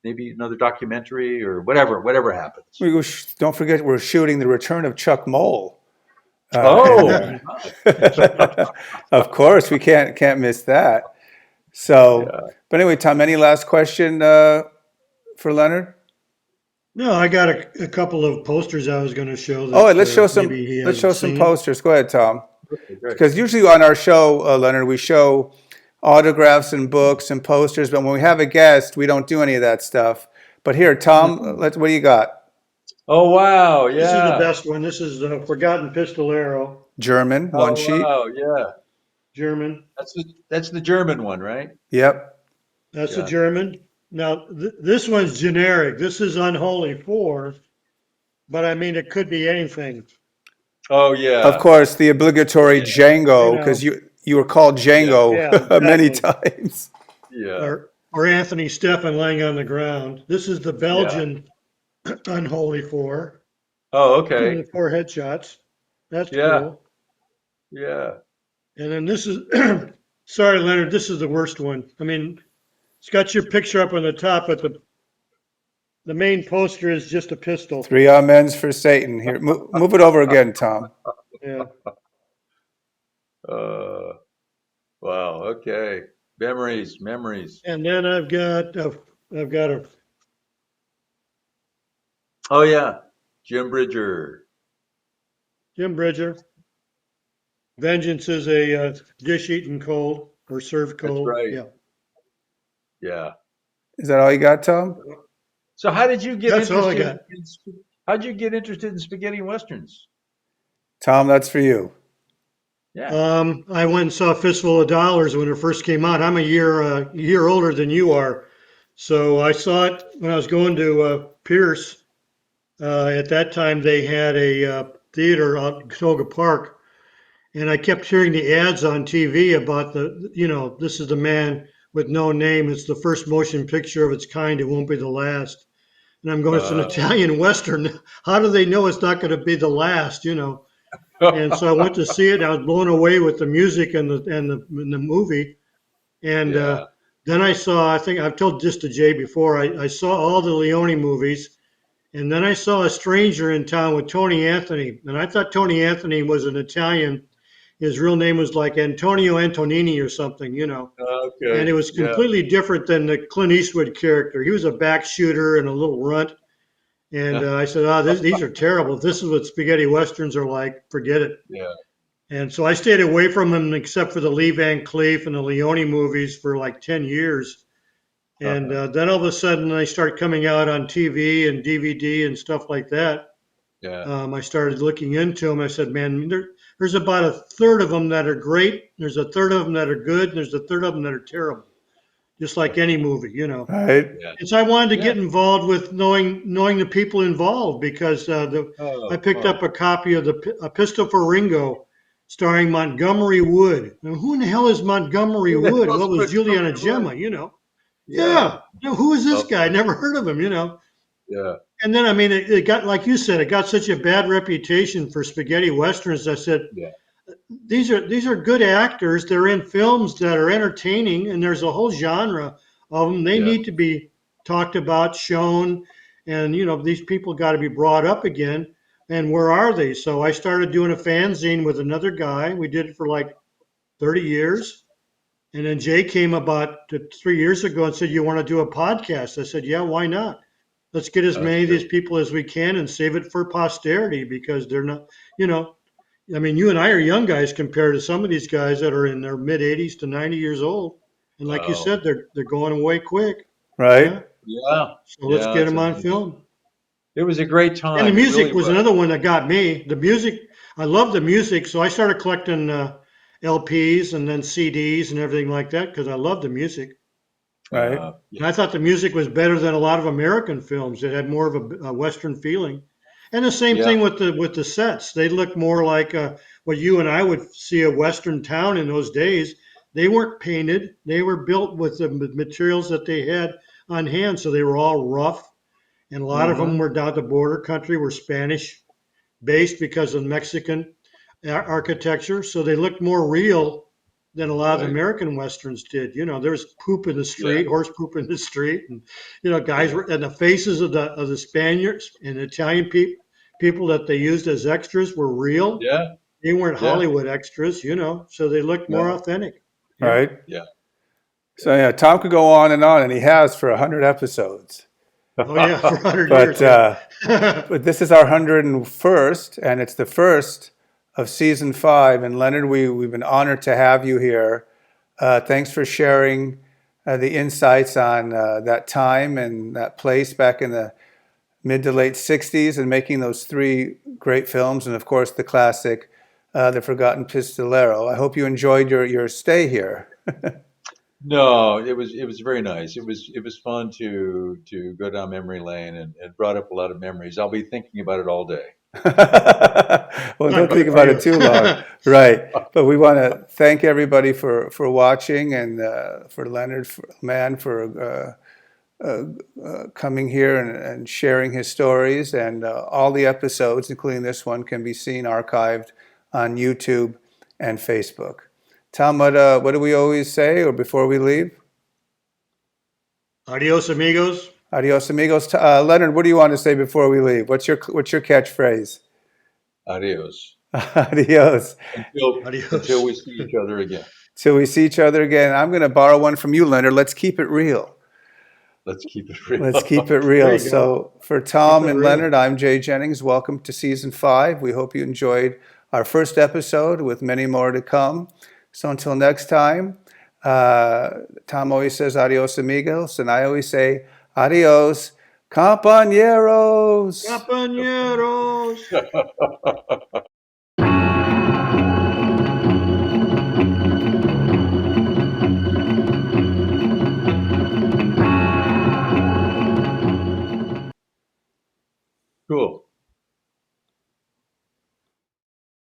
maybe another documentary or whatever happens. Don't forget, we're shooting the return of Chuck Mole. And Oh, of course, we can't miss that. So, yeah. but anyway, Tom, any last question for Leonard? No, I got a couple of posters I was going to show Oh, that maybe he let's show hasn't some seen. posters. Go ahead, Tom. Okay, great. Because usually on our show, Leonard, we show autographs and books and posters, but when we have a guest, we don't do any of that stuff. But here, Tom, what do you got? Oh, wow. This is the Yeah. best one. This is the Forgotten Pistolero, German, one Oh, sheet. wow. Yeah. German. That's the German one, right? Yep. That's a Yeah. German. Now, this one's generic. This is Unholy Four, but I mean, it could be anything. Oh, Of yeah. course, the obligatory Yeah. You Django, because know, you were called Yeah. Django yeah, many exactly. times. Yeah. Or Anthony Stefan laying on the ground. This is the Yeah. Belgian Unholy Four, Oh, okay. four headshots. That's Yeah. cool. Yeah. And then this is, sorry, Leonard, this is the worst one. I mean, it's got your picture up on the top, but the main poster is just a pistol. Three amens for Satan. Here, move it over again, Tom. Yeah. Uh, wow. Okay. Memories. Memories. And then I've got a Oh, yeah. Jim Bridger. Jim Bridger. Vengeance is a dish eaten cold or served That's cold. right. Yeah. Yeah. Is that all you got, Tom? So how did you get That's all I interested got. how'd you get interested in spaghetti westerns? Tom, that's for you. Yeah. I went and saw Fistful of Dollars when it first came out. I'm a year older than you are, so I saw it when I was going to Pierce. At that time, they had a theater out in Catoga Park, and I kept hearing the ads on TV about this is the man with no name. It's the first motion picture of its kind. It won't be the last. And I'm going, it's an Uh, Italian Western. How do they know it's not going to be the last, And so I went to see it. I was blown away with the music and the movie. And yeah. then I think I've told this to Jay before, I saw all the Leone movies. And then I saw A Stranger in Town with Tony Anthony. And I thought Tony Anthony was an Italian. His real name was like Antonio Antonini or something. And it Okay. was Yeah. completely different than the Clint Eastwood character. He was a back shooter and a little runt. And I said, these are terrible. If this is what spaghetti westerns are like, forget it. Yeah. And so I stayed away from them except for the Lee Van Cleef and the Leone movies for like 10 years. And Uh-huh. then all of a sudden they start coming out on TV and DVD and stuff like that. Yeah. I started looking into them. I said, man, there's about a third of them that are great. There's a third of them that are good. And there's a third of them that are terrible, just like any movie. Right? Yeah. And so I wanted to Yeah. get involved with knowing the people involved because I Oh, picked up oh. a copy of a Pistol for Ringo, starring Montgomery Wood. Now, who in the hell is Montgomery Who the Wood? hell's Well, it was Juliana Montgomery Gemma. Wood? Yeah. Yeah. Who is this Oh, guy? I never heard of him. yeah. And then I mean, it got like you said, it got such a bad reputation for spaghetti westerns. I said, Yeah. these are good actors. They're in films that are entertaining, and there's a whole genre of them. They Yeah. need to be talked about, shown, and these people got to be brought up again. And where are they? So I started doing a fanzine with another guy. We did it for like 30 years. And then Jay came about 3 years ago and said, "You want to do a podcast?" I said, "Yeah, why not? Let's get as That's many of these great. people as we can and save it for posterity because they're not, you know, I mean, you and I are young guys compared to some of these guys that are in their mid 80s to 90 years old. And like you Wow. said, they're going away quick. Right? Yeah. Yeah. So let's Yeah. get It's them on amazing. film. It was a great And the time. It really music was was. another one that got me. The music, I love the music. So I started collecting LPs and then CDs and everything like that because I love the music. Right? Yeah. And I thought the music was better than a lot of American films. It had more of a Western feeling. And the same Yeah. thing with the sets. They looked more like what you and I would see a Western town in those days. They weren't painted. They were built with the materials that they had on hand. So they were all rough. And a lot of them Mm-hmm. were down the border country, were Spanish based because of Mexican architecture. So they looked more real than a lot of the Right. American westerns did. You know, there's poop in the Yeah. street, horse poop in the street, and guys Yeah. were and the faces of the Spaniards and Italian people that they used as extras were real. Yeah. They weren't Yeah. Hollywood extras, so they looked more No. authentic. Yeah. Right? Yeah. So yeah, Tom could go on, and he has for 100 episodes. Oh yeah, for 100 years. But Yeah. but this is our 101st, and it's the first of season 5. And Leonard, we've been honored to have you here. Thanks for sharing the insights on that time and that place back in the mid to late 60s and making those 3 great films, and of course the classic, The Forgotten Pistolero. I hope you enjoyed your stay here. No, it was very nice. It was fun to go down memory lane, and it brought up a lot of memories. I'll be thinking about it all day. Well, Not don't think good for about it you. too long. Right. But we want to thank everybody for watching, and for Leonard Mann for coming here and sharing his stories. And all the episodes, including this one, can be seen archived on YouTube and Facebook. Tom, what do we always say, or before we leave? Adios, amigos. Adios, amigos. Leonard, what do you want to say before we leave? What's your catchphrase? Adios. Adios. Adios. Until we see each other again. Till we see each other again. I'm going to borrow one from you, Leonard. Let's keep it real. Let's keep it real. Let's keep it There real. you So for Tom Keep it and real. Leonard, I'm Jay Jennings. Welcome to season 5. We hope you enjoyed our first episode, with many more to come. So until next time, Tom always says adios, amigos, and I always say adios, compañeros. Compañeros.